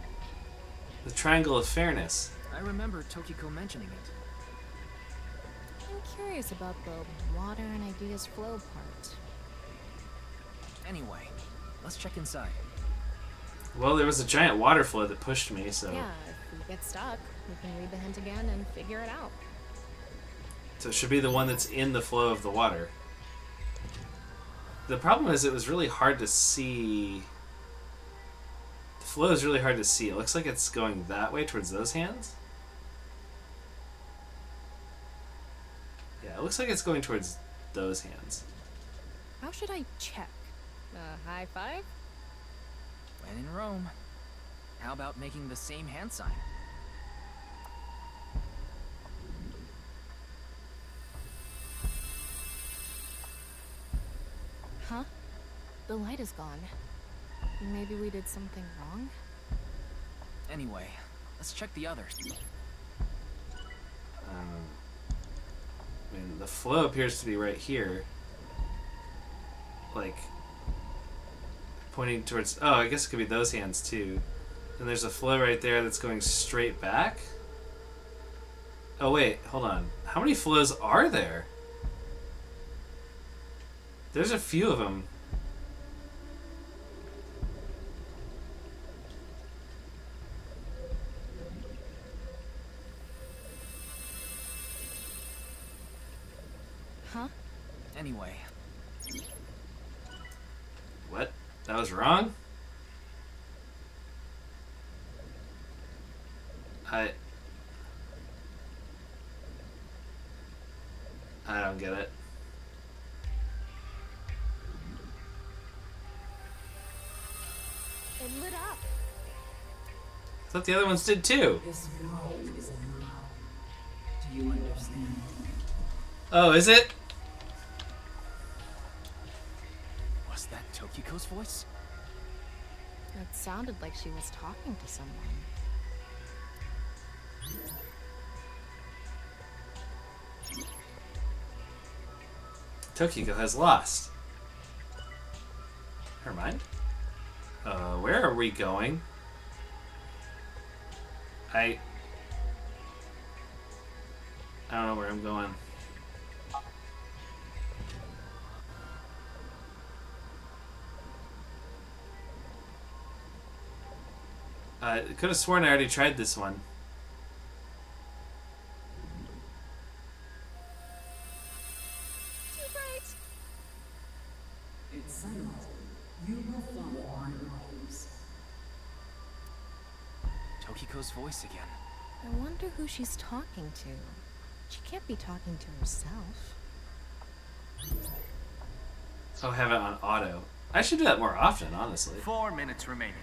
The triangle of fairness. I remember Tokiko mentioning it. I'm curious about the water and ideas flow part. Anyway, let's check inside. Well, there was a giant water flow that pushed me, so... Yeah, if we get stuck, we can read the hint again and figure it out. So it should be the one that's in the flow of the water. The problem is it was really hard to see... The flow is really hard to see. It looks like it's going that way towards those hands. Yeah, it looks like it's going towards those hands. How should I check? High five? When in Rome. How about making the same hand sign? Huh? The light is gone. Maybe we did something wrong? Anyway, let's check the others. I mean, the flow appears to be right here. Like, pointing towards... Oh, I guess it could be those hands, too. And there's a flow right there that's going straight back. Oh, wait. Hold on. How many flows are there? There's a few of them. Huh? Anyway, What? That was wrong? I don't get it. It lit up. I thought the other ones did too. This world is a lie. Do you understand? Oh, is it? was that Tokiko's voice? It sounded like she was talking to someone. Tokiko has lost. Never mind. Where are we going? I don't know where I'm going. I could have sworn I already tried this one. Too bright. It's settled. You will follow my rules. Tokiko's voice again. I wonder who she's talking to. She can't be talking to herself. Oh, have it on auto. I should do that more often, honestly. 4 minutes remaining.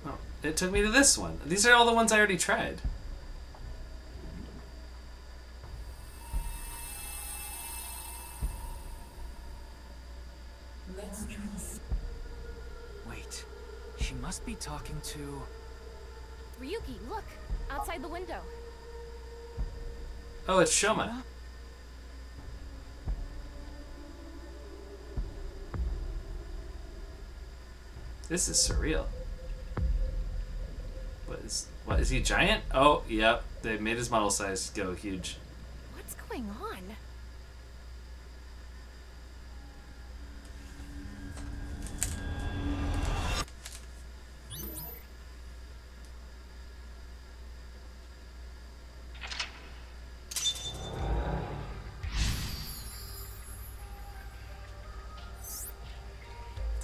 Oh, it took me to this one. These are all the ones I already tried. Let's trust. Wait, she must be talking to... Ryuki, look! Outside the window. Oh, it's Shoma. This is surreal. What is he giant? Oh, yep. They made his model size go huge. What's going on?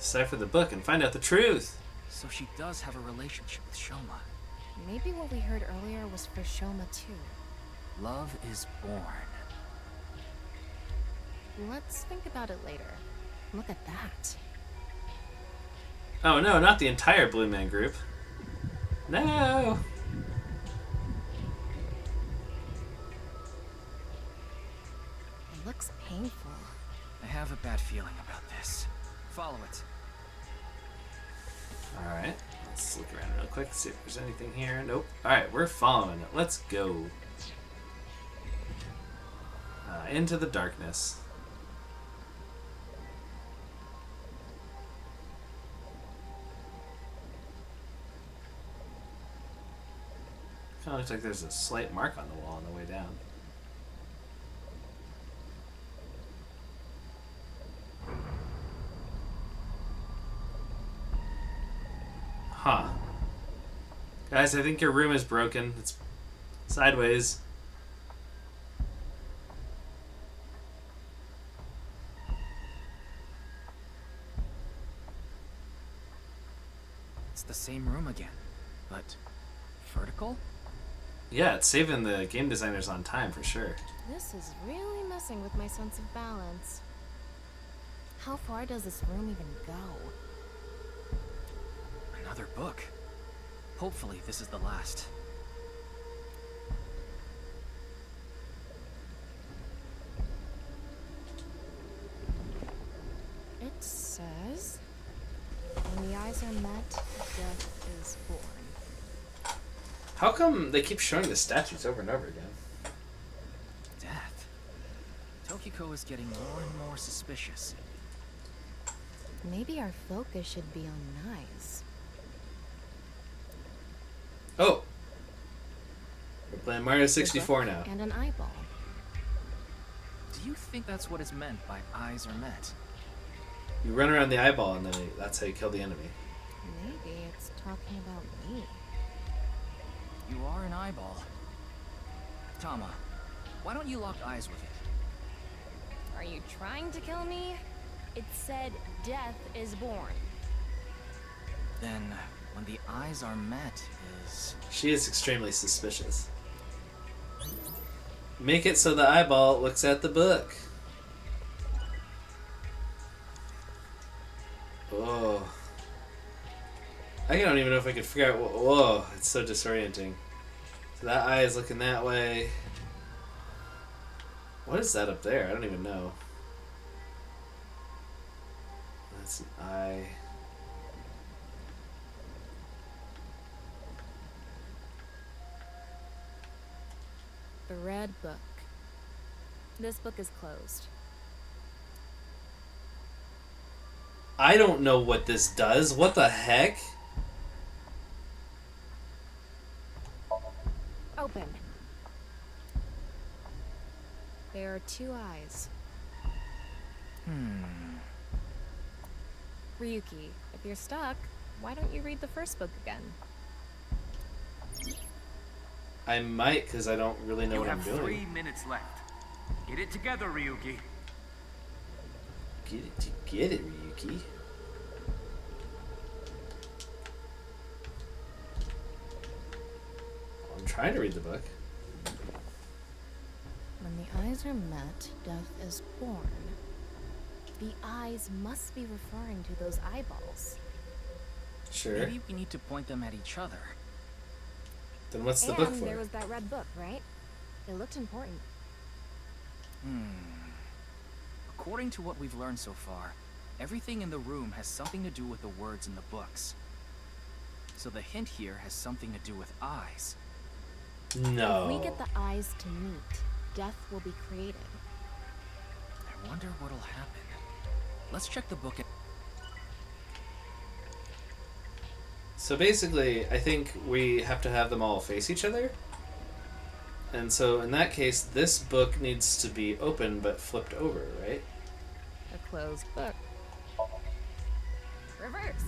decipher the book and find out the truth. So she does have a relationship with Shoma. Maybe what we heard earlier was for Shoma too. Love is born. Let's think about it later. Look at that. Oh no, not the entire Blue Man Group. No! It looks painful. I have a bad feeling about this. Follow it. Alright, let's look around real quick, see if there's anything here. Nope. Alright, we're following it. Let's go. Into the darkness. Kind of looks like there's a slight mark on the wall on the way down. Huh. Guys, I think your room is broken. It's sideways. It's the same room again, but vertical? Yeah, it's saving the game designers on time for sure. This is really messing with my sense of balance. How far does this room even go? Another book. Hopefully this is the last. It says, when the eyes are met, death is born. How come they keep showing the statues over and over again? Death. Tokiko is getting more and more suspicious. Maybe our focus should be on knives. Oh! We're playing Mario 64 now. And an eyeball. Do you think that's what is meant by eyes are met? You run around the eyeball and then that's how you kill the enemy. Maybe it's talking about me. You are an eyeball. Tama, why don't you lock eyes with it? Are you trying to kill me? It said death is born. Then, when the eyes are met is... She is extremely suspicious. Make it so the eyeball looks at the book. Oh. I don't even know if I could figure out what... Whoa, it's so disorienting. So that eye is looking that way. What is that up there? I don't even know. That's an eye. The red book. This book is closed. I don't know what this does. What the heck? Open. There are two eyes. Ryuki, if you're stuck, why don't you read the first book again? I might, because I don't really know You what I'm have doing. 3 minutes left. Get it together, Ryuki. Get it, Ryuki. I'm trying to read the book. When the eyes are met, death is born. The eyes must be referring to those eyeballs. Sure. Maybe we need to point them at each other. Then what's the And book for? there was that red book, right? It looked important. According to what we've learned so far, everything in the room has something to do with the words in the books. So the hint here has something to do with eyes. No. If we get the eyes to meet, death will be created. I wonder what'll happen. Let's check the book. So basically, I think we have to have them all face each other. And so in that case, this book needs to be open but flipped over, right? A closed book. Reverse.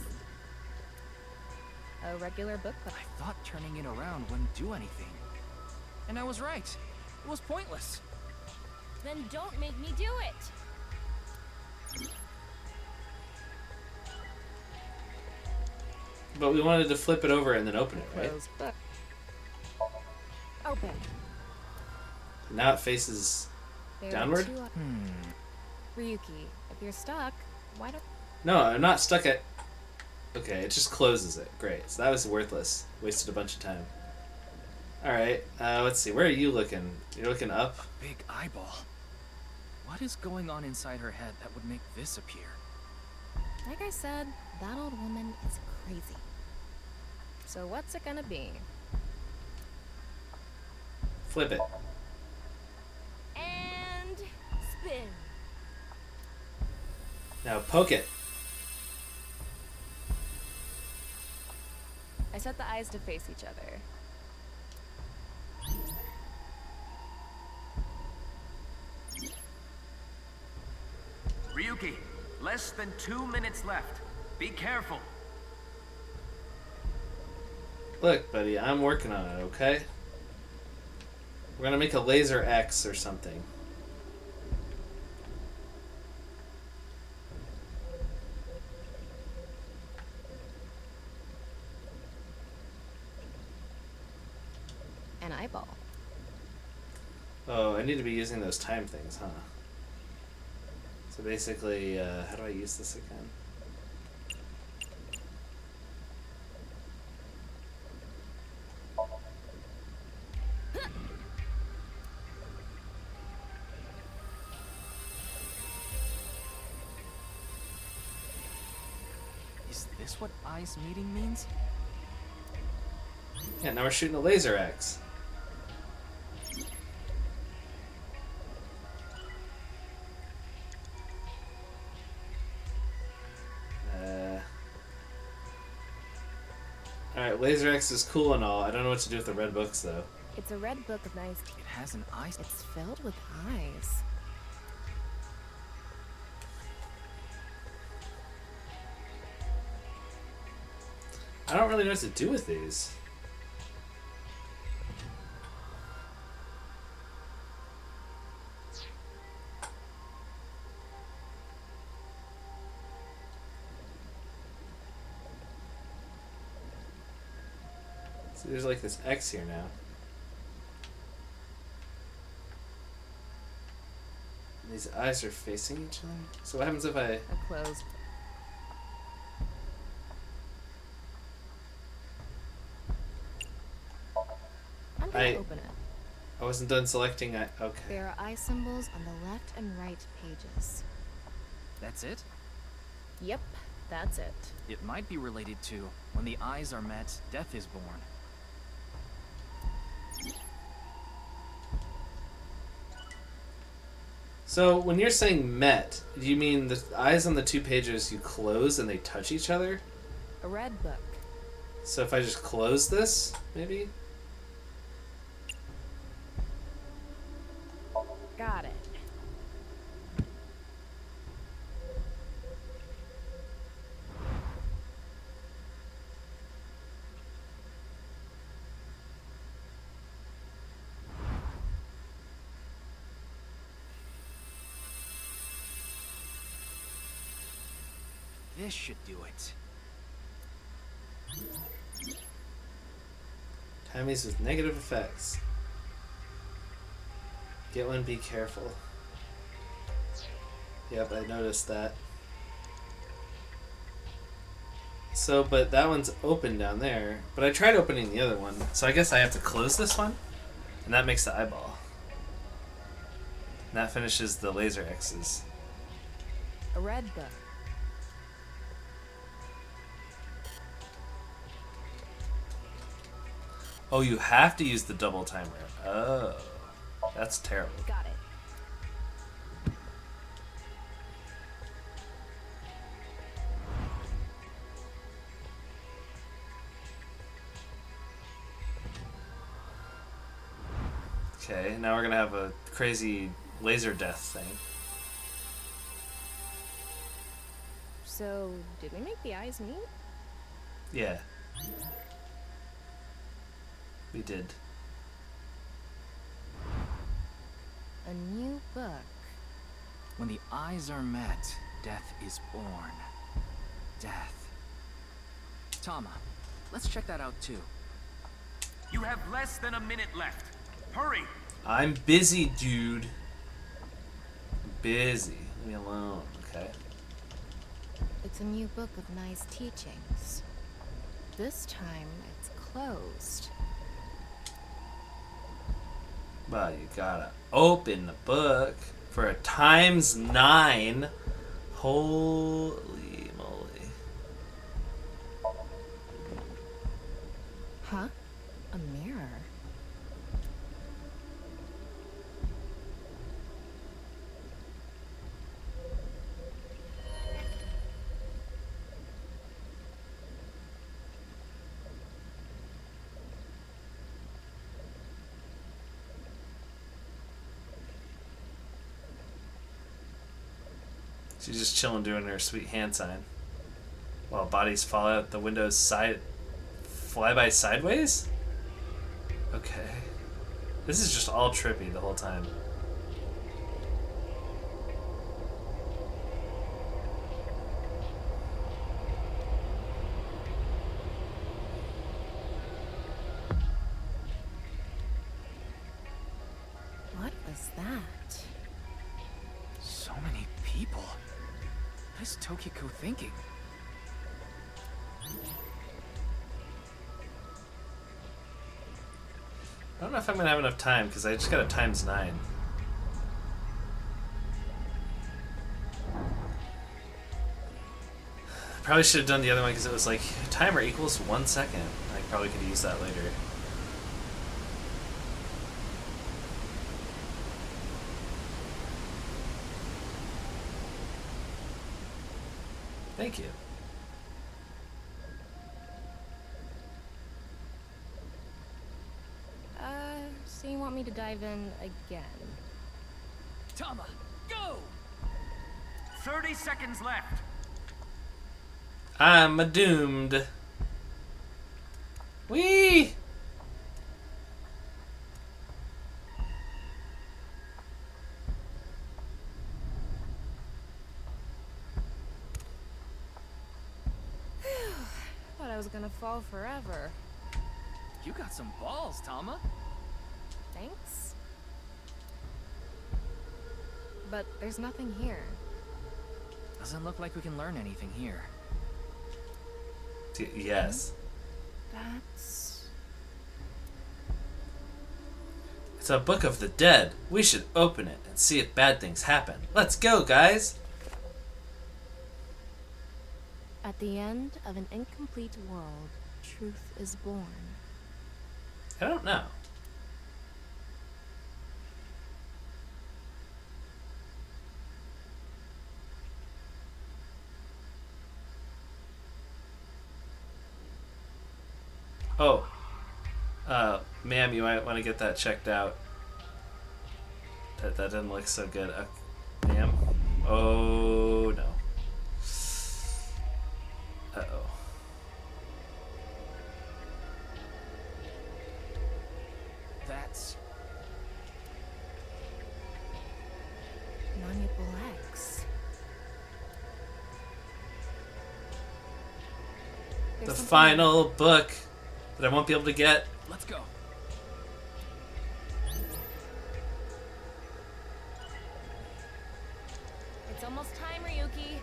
A regular book. I thought turning it around wouldn't do anything. And I was right. It was pointless. Then don't make me do it. But we wanted to flip it over and then open it, right? Closed book. Open. Now it faces There are downward? two Ryuki, if you're stuck, why don't... No, I'm not stuck at... Okay, it just closes it. Great. So that was worthless. Wasted a bunch of time. Alright, let's see. Where are you looking? You're looking up? A big eyeball. What is going on inside her head that would make this appear? Like I said, that old woman is crazy. So what's it gonna be? Flip it. And spin. Now poke it. I set the eyes to face each other. Ryuki, less than 2 minutes left. Be careful. Look, buddy, I'm working on it, okay? We're gonna make a laser X or something. An eyeball. Oh, I need to be using those time things, huh? So basically, how do I use this again? Is this what eyes meeting means? Yeah, now we're shooting a laser X. Alright, laser X is cool and all. I don't know what to do with the red books, though. It's a red book of nice... It has an eye. It's filled with eyes. I don't really know what to do with these. So there's like this X here now. And these eyes are facing each other. So what happens if I... A closed... I'm gonna open it. I wasn't done selecting... Okay. There are eye symbols on the left and right pages. That's it? Yep, that's it. It might be related to when the eyes are met, death is born. So when you're saying met, do you mean the eyes on the two pages you close and they touch each other? A red book. So if I just close this, maybe? Got it. This should do it. Timies with negative effects. Get one, be careful. Yep, I noticed that. So, but that one's open down there. But I tried opening the other one. So I guess I have to close this one. And that makes the eyeball. And that finishes the laser X's. A red book. Oh, you have to use the double timer. Oh, that's terrible. Got it. Okay, now we're gonna have a crazy laser death thing. So, did we make the eyes meet? Yeah. We did. A new book. When the eyes are met, death is born. Death. Tama, let's check that out too. You have less than a minute left. Hurry! I'm busy, dude. Busy. Leave me alone, okay? It's a new book of nice teachings. This time, it's closed. Well, you gotta open the book for a ×9. Holy moly. Huh? A mirror? She's just chilling doing her sweet hand sign. While bodies fall out the window's side. Fly by sideways? Okay. This is just all trippy the whole time. What was that? So many people. What is Tokiko thinking? I don't know if I'm gonna have enough time because I just got a ×9. Probably should have done the other one because it was like timer equals 1 second. I probably could use that later. Thank you. So you want me to dive in again? Tama, go! 30 seconds left. I'm doomed. Whee! Thought I was gonna fall forever. You got some balls, Tama. Thanks. But there's nothing here. Doesn't look like we can learn anything here. Yes. That's... It's a book of the dead. We should open it and see if bad things happen. Let's go, guys! At the end of an incomplete world, truth is born. I don't know. Oh. Ma'am, you might want to get that checked out. That doesn't look so good. Ma'am? Oh, no. Uh-oh. That's... Malleable X. The There's something- final book that I won't be able to get. Let's go. It's almost time, Ryuki.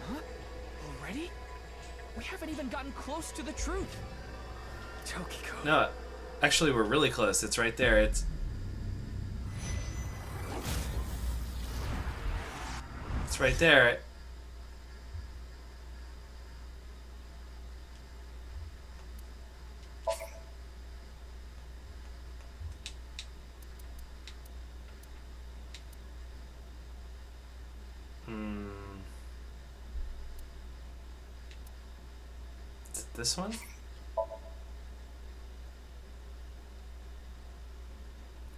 Huh? Already? We haven't even gotten close to the truth. Tokiko. No, actually, we're really close. It's right there. It's right there. Is it this one?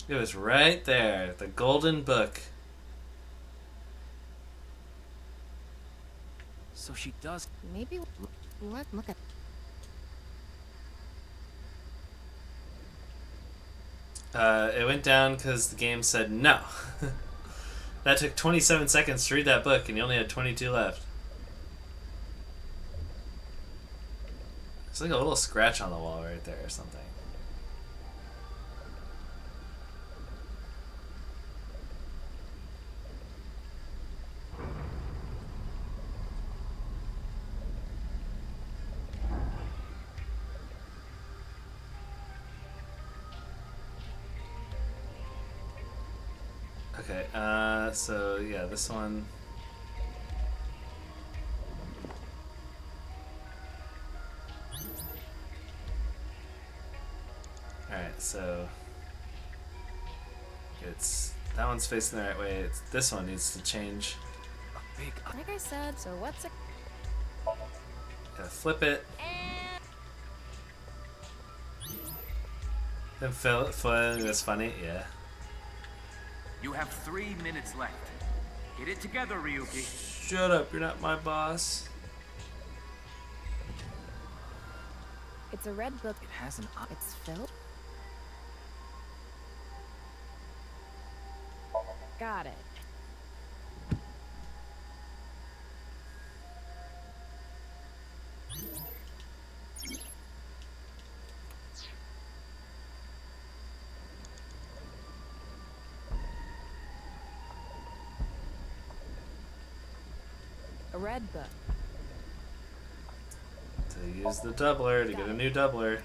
It was right there. The golden book. So she does... Maybe let's look at... It went down because the game said no. That took 27 seconds to read that book, and you only had 22 left. It's like a little scratch on the wall right there or something. Okay, so yeah, this one. Alright, so it's that one's facing the right way. It's this one needs to change. A big Like I said, so what's it? Gotta flip it. Then fill it. That's funny, yeah. You have 3 minutes left. Get it together, Ryuki. Shut up, you're not my boss. It's a red book. It has an eye. It's filled. Got it. A red book. To use the doubler to get a new doubler.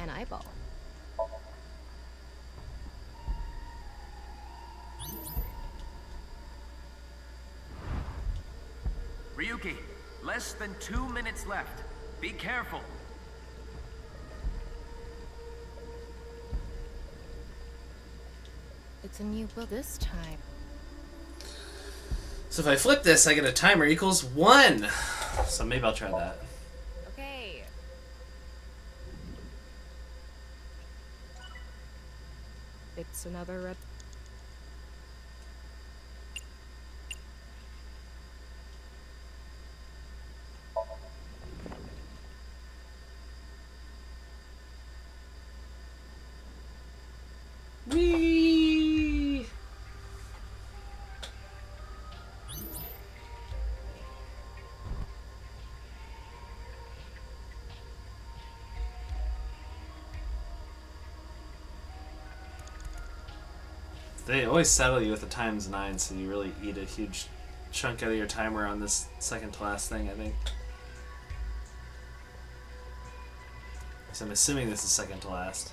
An eyeball. Ryuki, less than 2 minutes left. Be careful. It's a new book this time. So if I flip this, I get a timer equals 1. So maybe I'll try that. Okay. It's another red. Whee! They always saddle you with the times 9, so you really eat a huge chunk out of your timer on this second to last thing, I think. So I'm assuming this is second to last.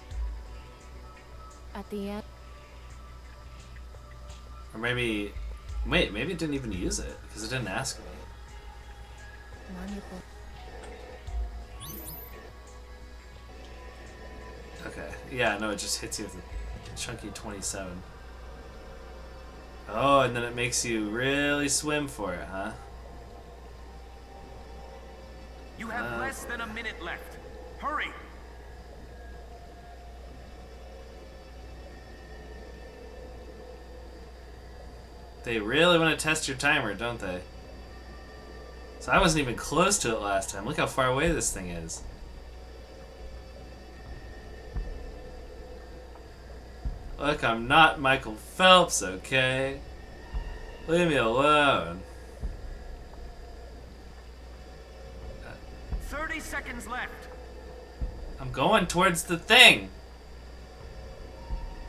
At the end. Or maybe... Wait, maybe it didn't even use it, because it didn't ask me. Monument. Okay. Yeah, no, it just hits you with a chunky 27. Oh, and then it makes you really swim for it, huh? You have less than a minute left. Hurry! They really want to test your timer, don't they? So I wasn't even close to it last time. Look how far away this thing is. Look, I'm not Michael Phelps, okay? Leave me alone. 30 seconds left. I'm going towards the thing.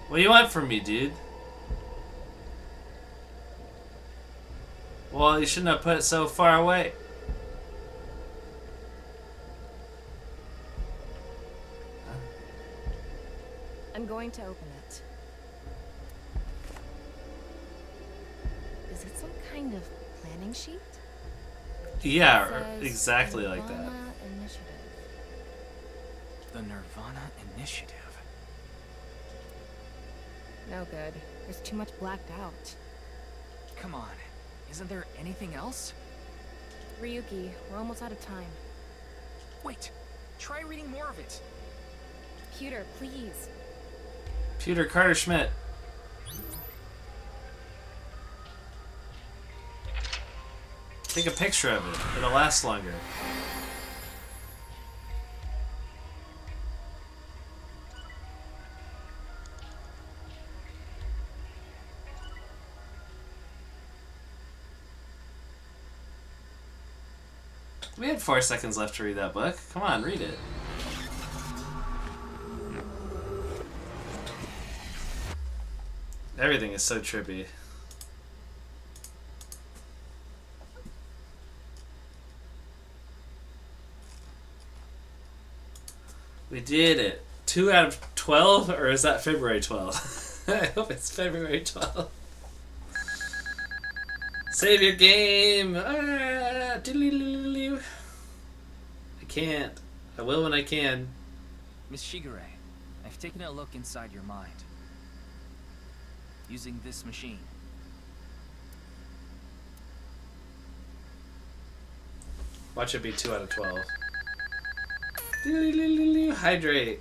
What do you want from me, dude? Well, you shouldn't have put it so far away. I'm going to open it. Is it some kind of planning sheet? Yeah, It says exactly like that. Nirvana Initiative. The Nirvana Initiative. No good. There's too much blacked out. Come on. Isn't there anything else? Ryuki, we're almost out of time. Wait. Try reading more of it. Pewter, please. Peter Carter Schmidt. Take a picture of it. It'll last longer. We had 4 seconds left to read that book. Come on, read it. Everything is so trippy. We did it. 2 out of 12, or is that February 12? I hope it's February 12. Save your game! Ah, I can't. I will when I can. Miss Shigure, I've taken a look inside your mind. Using this machine. Watch it be 2 out of 12. Hydrate.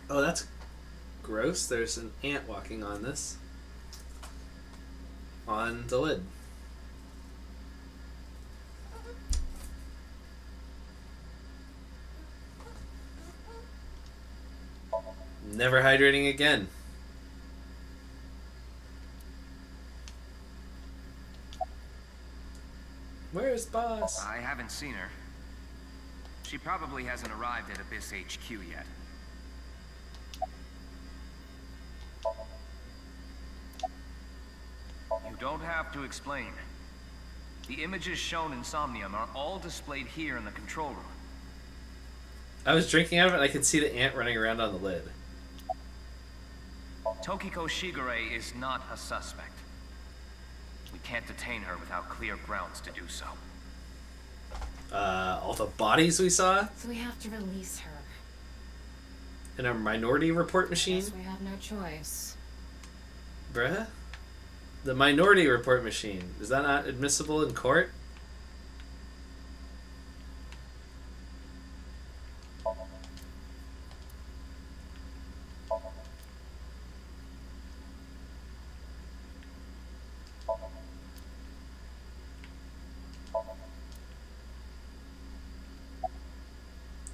Oh, that's gross. There's an ant walking on this. On the lid. Never hydrating again. Where's Boss? I haven't seen her. She probably hasn't arrived at Abyss HQ yet. You don't have to explain. The images shown in Somnium are all displayed here in the control room. I was drinking out of it and I could see the ant running around on the lid. Tokiko Shigure is not a suspect. We can't detain her without clear grounds to do so. All the bodies we saw So we have to release her. in a minority report machine? Guess we have no choice. Bruh? The minority report machine. Is that not admissible in court?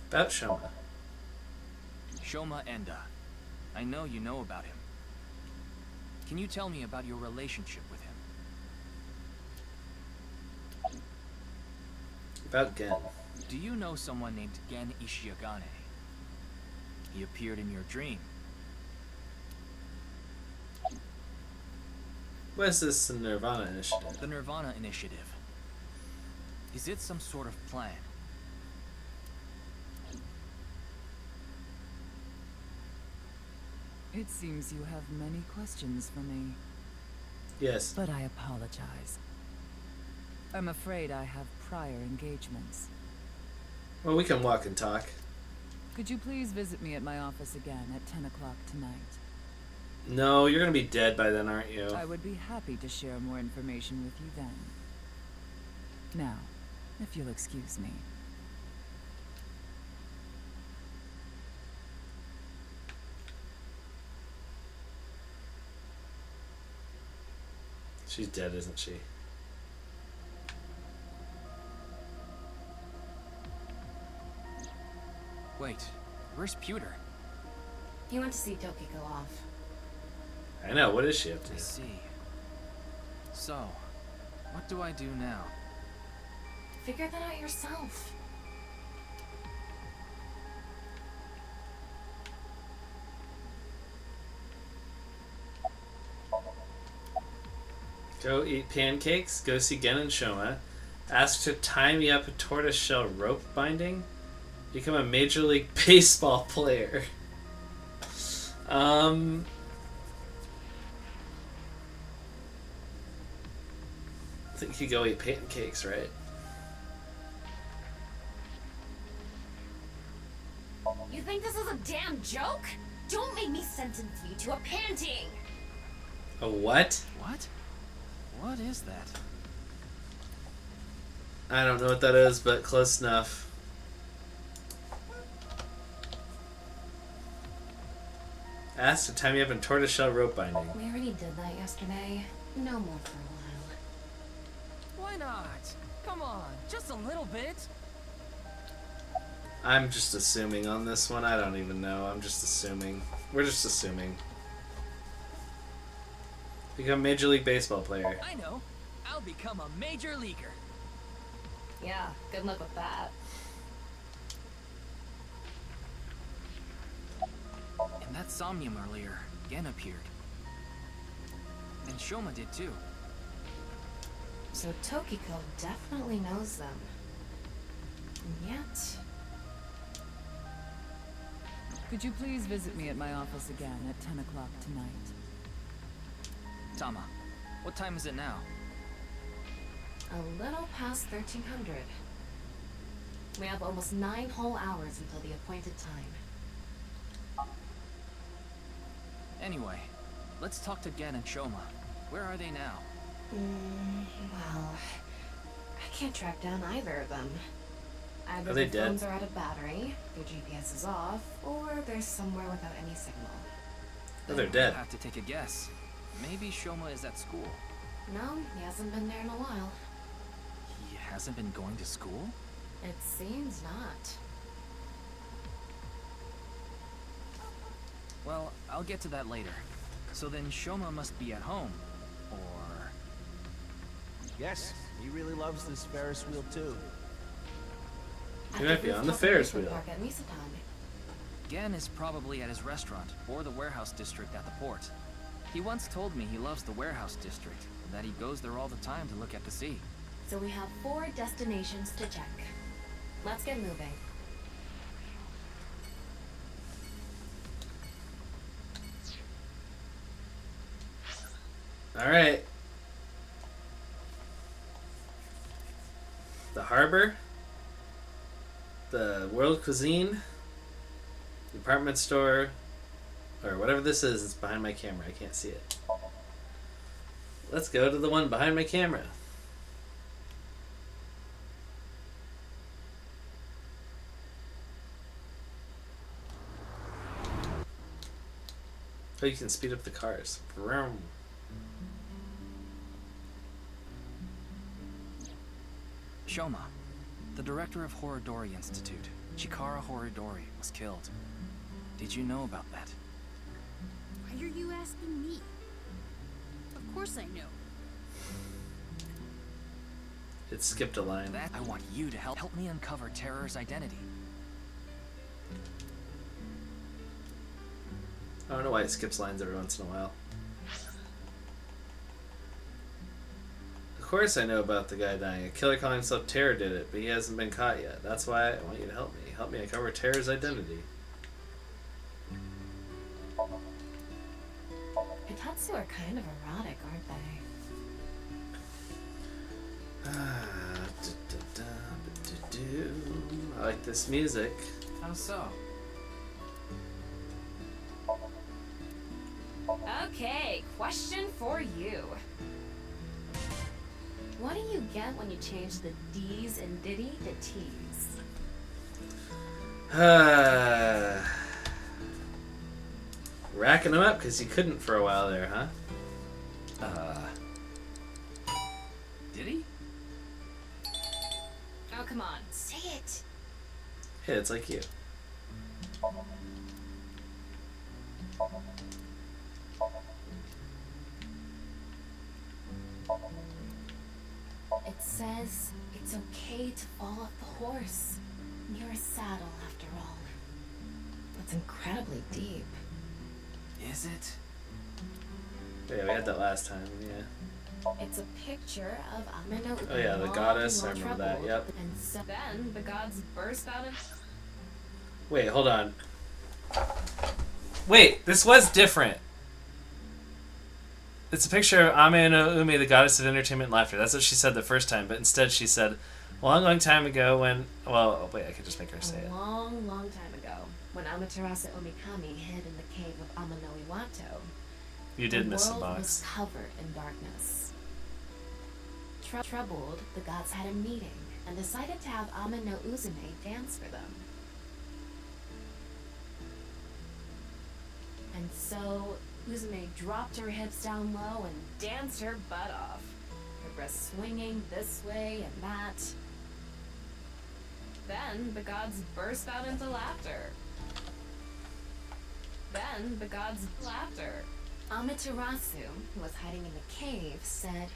About Shoma. Shoma Enda. I know you know about him. Can you tell me about your relationship with him? About Gen. Do you know someone named Gen Ishiagane? He appeared in your dream. What is this the Nirvana Initiative? The Nirvana Initiative. Is it some sort of plan? It seems you have many questions for me, Yes. but I apologize. I'm afraid I have prior engagements. Well, we can walk and talk. Could you please visit me at my office again at 10 o'clock tonight? No, you're gonna be dead by then, aren't you? I would be happy to share more information with you then. Now, if you'll excuse me. She's dead, isn't she? Wait, where's Pewter? He went to see Doki go off. I know, what is she up I to? see. So, what do I do now? Figure that out yourself. Go eat pancakes, go see Gen and Shoma, ask to tie me up a tortoiseshell rope binding, become a Major League Baseball player. I think you go eat pancakes, right? You think this is a damn joke? Don't make me sentence you to a panting! A what? What? What is that? I don't know what that is, but close enough. Ask to tie me up in tortoiseshell rope binding. We already did that yesterday. No more for a while. Why not? Come on, just a little bit. I'm just assuming on this one. I don't even know. I'm just assuming. We're just assuming. Become Major League Baseball player. I know. I'll become a major leaguer. Yeah, good luck with that. In that Somnium earlier, Gen appeared. And Shoma did too. So Tokiko definitely knows them. And yet... Could you please visit me at my office again at 10 o'clock tonight? Tama, what time is it now? A little past 1300. We have almost 9 whole hours until the appointed time. Anyway, let's talk to Gen and Shoma. Where are they now? Well... I can't track down either of them. Either Are they their dead? phones are out of battery, their GPS is off, or they're somewhere without any signal. Oh, they're I'll dead. have to take a guess. Maybe Shoma is at school. No, he hasn't been there in a while. He hasn't been going to school? It seems not. Well, I'll get to that later. So then Shoma must be at home. Or... Yes, he really loves this Ferris wheel too. He might be on the Ferris wheel. Park at Misatan. Gen is probably at his restaurant, or the warehouse district at the port. He once told me he loves the warehouse district, and that he goes there all the time to look at the sea. So we have 4 destinations to check. Let's get moving. Alright. The harbor. The world cuisine. The department store. Or whatever this is, it's behind my camera. I can't see it. Let's go to the one behind my camera. Oh, you can speed up the cars. Vroom. Shoma, the director of Horodori Institute, Chikara Horodori, was killed. Did you know about that? Why are you asking me? Of course I know. It skipped a line. That I want you to help me uncover Terror's identity. I don't know why it skips lines every once in a while. Of course I know about the guy dying. A killer calling himself Terror did it, but he hasn't been caught yet. That's why I want you to help me. Help me uncover Terror's identity. Hitatsu are kind of erotic, aren't they? I like this music. How so? Okay, question for you. What do you get when you change the D's in Diddy to T's? Racking them up because you couldn't for a while there, huh? Did he? Oh, come on, say it. Hey, it's like you. It says it's okay to fall off the horse. You're a saddle, after all. That's incredibly deep. Is it? Yeah, we had that last time, yeah. It's a picture of Ameno. Oh yeah, the goddess, I remember that, yep. And so then the gods burst out of... Wait, hold on. Wait, this was different. It's a picture of Ame no Umi, the goddess of entertainment and laughter. That's what she said the first time, but instead she said, a long, long time ago when... Well, wait, I could just make her say it. A long, long time ago, when Amaterasu Omikami hid in the cave of Amano Iwato, You did miss the world was box. covered in darkness. Troubled, the gods had a meeting and decided to have Ama no Uzume dance for them. And so, Uzume dropped her hips down low and danced her butt off. Her breasts swinging this way and that. Then, the gods burst out into laughter. Amaterasu, who was hiding in the cave, said,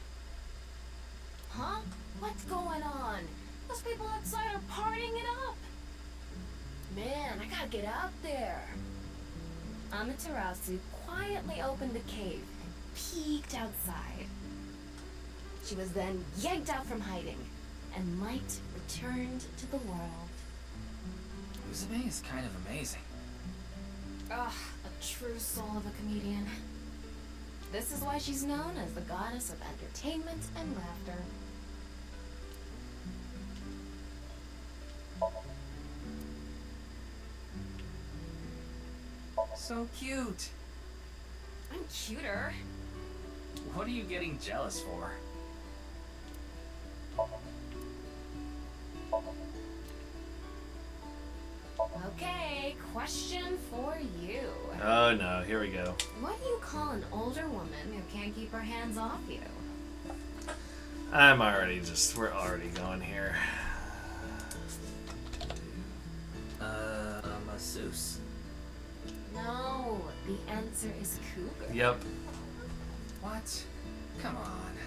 "Huh? What's going on? Those people outside are partying it up. Man, I gotta get out there." Amaterasu quietly opened the cave and peeked outside. She was then yanked out from hiding, and light returned to the world. Uzume is kind of amazing. Ugh, a true soul of a comedian. This is why she's known as the goddess of entertainment and laughter. So cute. I'm cuter. What are you getting jealous for? Okay, question for you. Oh no, here we go. What do you call an older woman who can't keep her hands off you? We're already going here. A masseuse. No, the answer is cougar. Yep. What? Come on.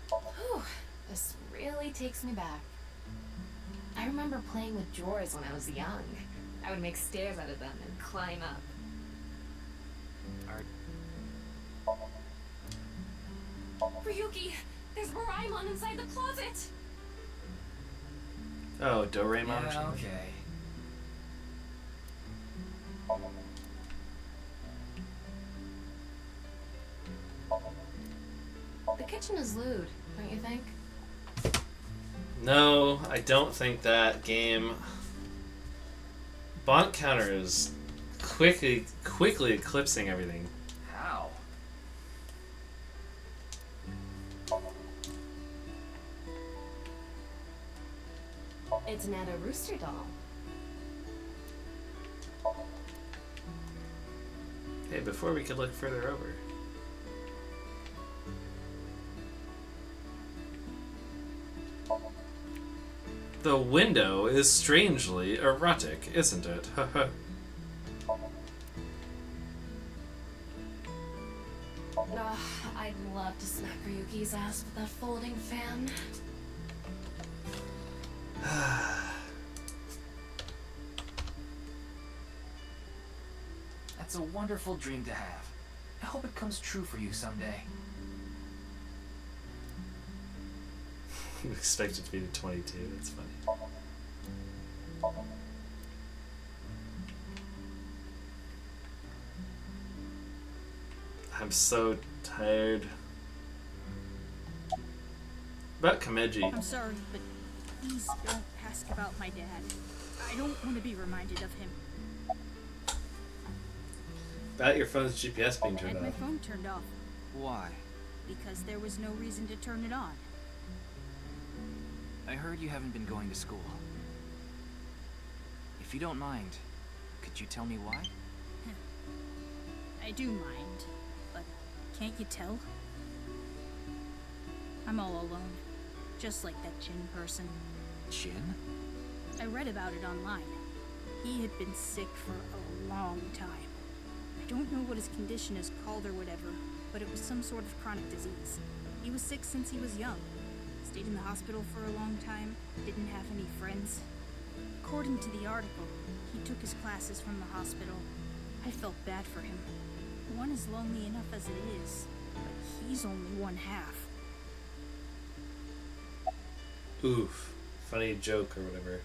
Whew, this really takes me back. I remember playing with drawers when I was young. I would make stairs out of them and climb up. Ryuki, there's Doraemon inside the closet! Oh, Doraemon. Yeah, okay. The kitchen is lewd, don't you think? No, I don't think that game. Bond counter is quickly eclipsing everything. How? It's not a rooster doll. Hey, before we could look further over. The window is strangely erotic, isn't it? Ugh, I'd love to smack Ryuki's ass with that folding fan. That's a wonderful dream to have. I hope it comes true for you someday. I'm expected to be to 22, that's funny. I'm so tired. About Kameji. I'm sorry, but please don't ask about my dad. I don't want to be reminded of him. About your phone's GPS being I turned had my off. phone turned off Why? because there was no reason to turn it on. I heard you haven't been going to school. If you don't mind, could you tell me why? I do mind, but can't you tell? I'm all alone, just like that Jin person. Jin? I read about it online. He had been sick for a long time. I don't know what his condition is called or whatever, but it was some sort of chronic disease. He was sick since he was young. Stayed in the hospital for a long time, didn't have any friends. According to the article, he took his classes from the hospital. I felt bad for him. One is lonely enough as it is, but he's only one half. Oof. Funny joke or whatever.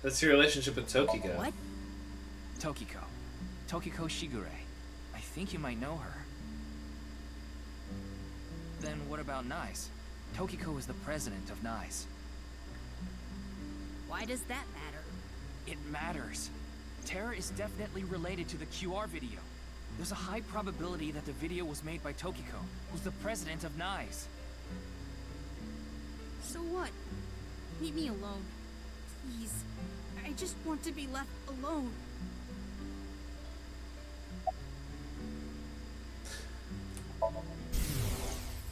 That's your relationship with Tokiko. What? Tokiko. Tokiko Shigure. I think you might know her. Then what about NICE? Tokiko is the president of NICE. Why does that matter? It matters. Terror is definitely related to the QR video. There's a high probability that the video was made by Tokiko, who's the president of NICE. So what? Leave me alone. Please. I just want to be left alone.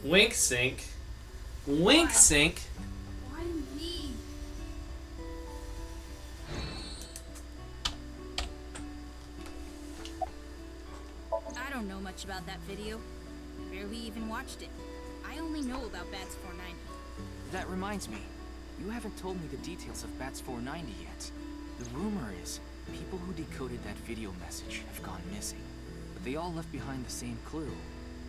Wink sink. Wink sink. Why me? I don't know much about that video. Barely even watched it. I only know about Bats 490. That reminds me. You haven't told me the details of Bats 490 yet. The rumor is, people who decoded that video message have gone missing. But they all left behind the same clue.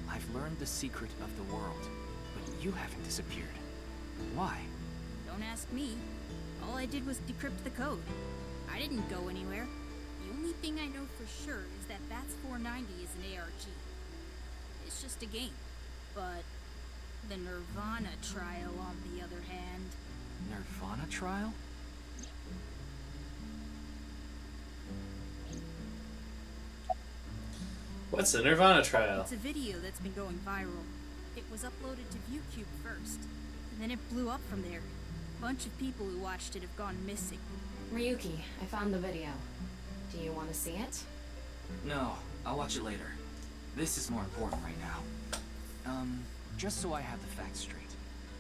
I've learned the secret of the world, but you haven't disappeared. Why? Don't ask me. All I did was decrypt the code. I didn't go anywhere. The only thing I know for sure is that Bats 490 is an ARG. It's just a game. But the Nirvana trial, on the other hand... Nirvana trial? What's the Nirvana trial? It's a video that's been going viral. It was uploaded to ViewCube first, and then it blew up from there. A bunch of people who watched it have gone missing. Ryuki, I found the video. Do you want to see it? No, I'll watch it later. This is more important right now. Just so I have the facts straight.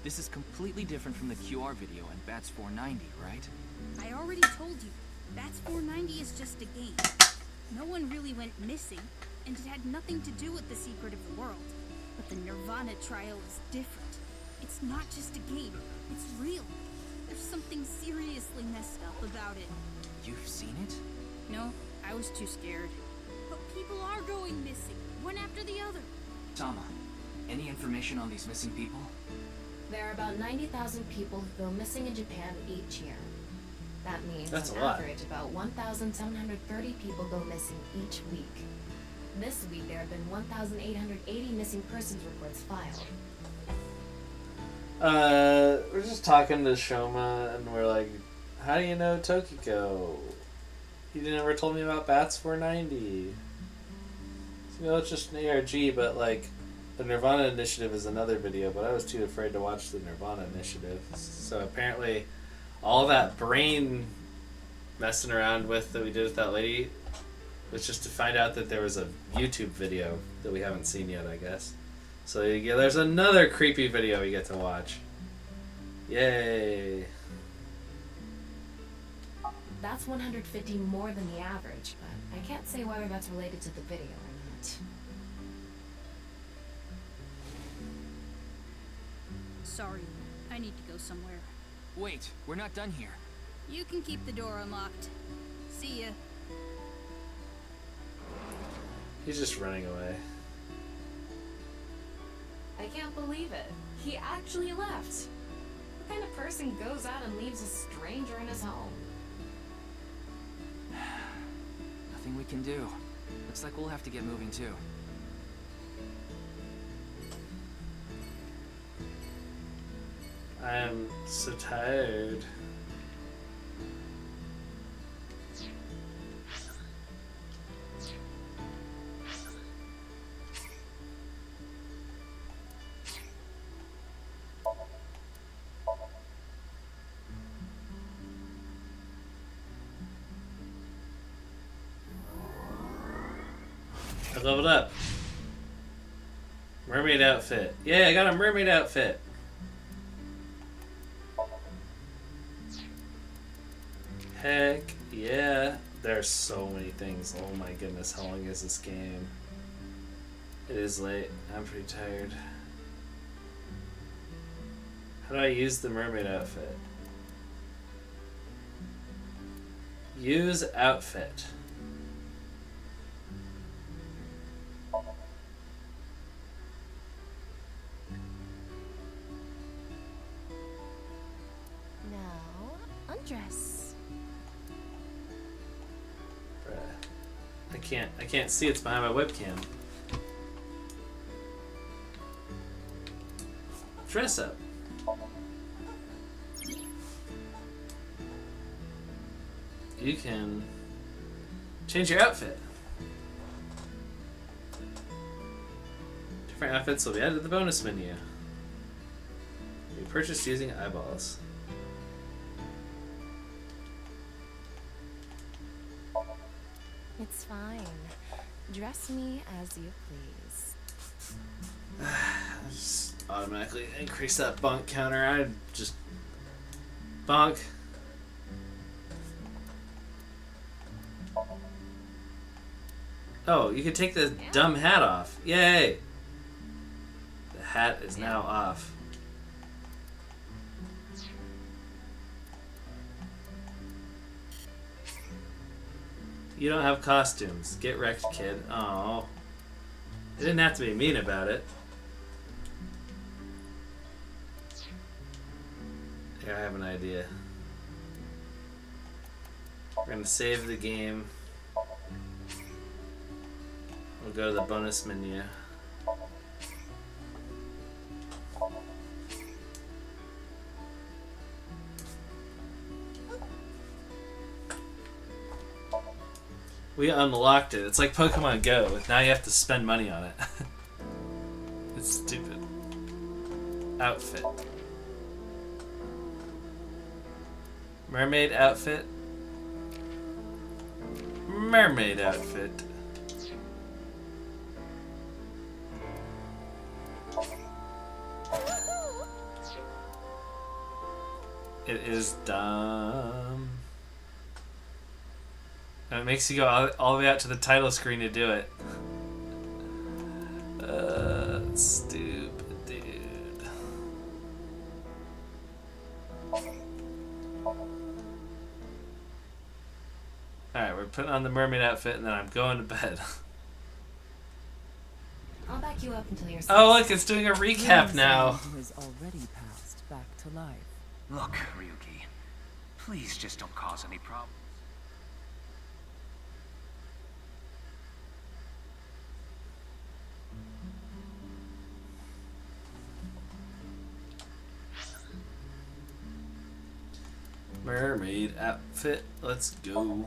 This is completely different from the QR video and Bats 490, right? I already told you, Bats 490 is just a game. No one really went missing, and it had nothing to do with the secret of the world. But the Nirvana trial is different. It's not just a game, it's real. There's something seriously messed up about it. You've seen it? No, I was too scared. But people are going missing, one after the other. Tama, any information on these missing people? There are about 90,000 people who go missing in Japan each year. That means That's on a lot. average about 1,730 people go missing each week. This week there have been 1,880 missing persons reports filed. We're just talking to Shoma, and we're like, how do you know Tokiko? You never told me about Bats 490. So, you know, it's just an ARG, but like, the Nirvana Initiative is another video, but I was too afraid to watch the Nirvana Initiative. So apparently, all that brain messing around with that we did with that lady was just to find out that there was a YouTube video that we haven't seen yet, I guess. So yeah, there's another creepy video we get to watch. Yay. That's 150 more than the average, but I can't say whether that's related to the video or not. Sorry, I need to go somewhere. Wait, we're not done here. You can keep the door unlocked. See ya. He's just running away. I can't believe it. He actually left. What kind of person goes out and leaves a stranger in his home? Nothing we can do. Looks like we'll have to get moving too. I'm so tired. I leveled up. Mermaid outfit. Yeah, I got a mermaid outfit. Heck yeah. There's so many things. Oh my goodness, how long is this game? It is late. I'm pretty tired. How do I use the mermaid outfit? Use outfit. Now, undress. Bruh. I can't see, it's behind my webcam. Dress up. You can change your outfit. Different outfits will be added to the bonus menu. You purchased using eyeballs. It's fine. Dress me as you please. Just automatically increase that bonk counter. I just bonk. Oh, you can take the dumb hat off. Yay! The hat is now off. You don't have costumes. Get wrecked, kid. Oh, they didn't have to be mean about it. Here, I have an idea. We're gonna save the game. We'll go to the bonus menu. We unlocked it. It's like Pokemon Go. Now you have to spend money on it. It's stupid. Outfit. Mermaid outfit. Mermaid outfit. It is dumb. And it makes you go all the way out to the title screen to do it. Stupid dude. Alright, we're putting on the mermaid outfit and then I'm going to bed. I'll back you up until you're Oh look, it's doing a recap now. Who has already passed back to life. Look, Ryuki, please just don't cause any problems. Mermaid outfit, let's go.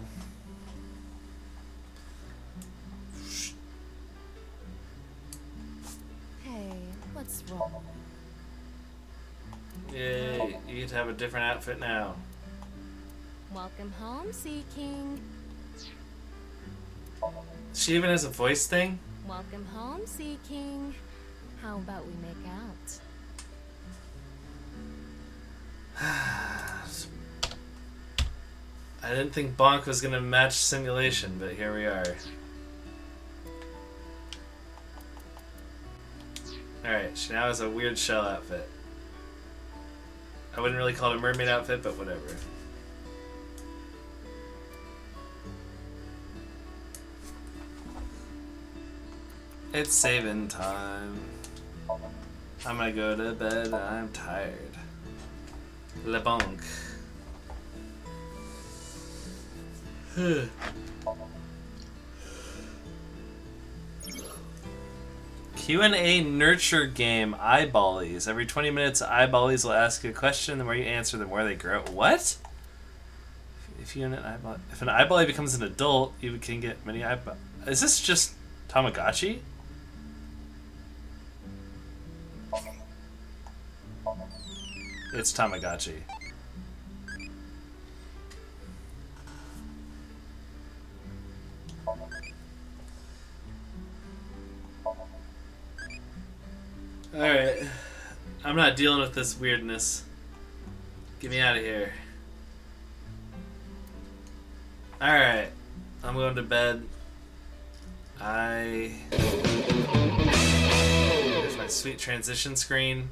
Hey, what's wrong? Yay, you get to have a different outfit now. Welcome home, Sea King. She even has a voice thing? Welcome home, Sea King. How about we make out? I didn't think Bonk was gonna match Simulation, but here we are. Alright, she now has a weird shell outfit. I wouldn't really call it a mermaid outfit, but whatever. It's saving time. I'm gonna go to bed, I'm tired. Le Bonk. Q&A nurture game eyeballies. Every 20 minutes, eyeballies will ask you a question. The more you answer, the more they grow. What? If an eyeballie becomes an adult, you can get many eyeballs. Is this just Tamagotchi? It's Tamagotchi. Alright. I'm not dealing with this weirdness. Get me out of here. Alright. I'm going to bed. There's my sweet transition screen.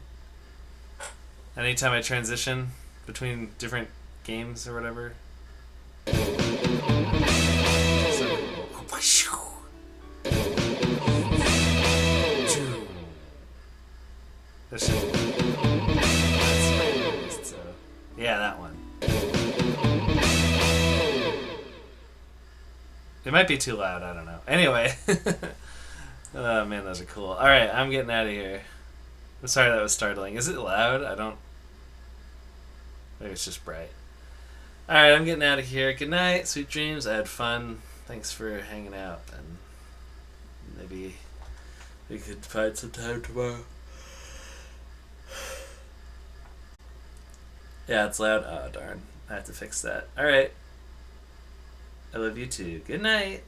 Anytime I transition between different games or whatever. That's so, yeah, that one. It might be too loud, I don't know. Anyway. Oh man, those are cool. Alright, I'm getting out of here. I'm sorry that was startling. Is it loud? Maybe it's just bright. Alright, I'm getting out of here. Good night, sweet dreams. I had fun. Thanks for hanging out. And maybe we could find some time tomorrow. Yeah, it's loud. Oh, darn. I have to fix that. Alright. I love you too. Good night.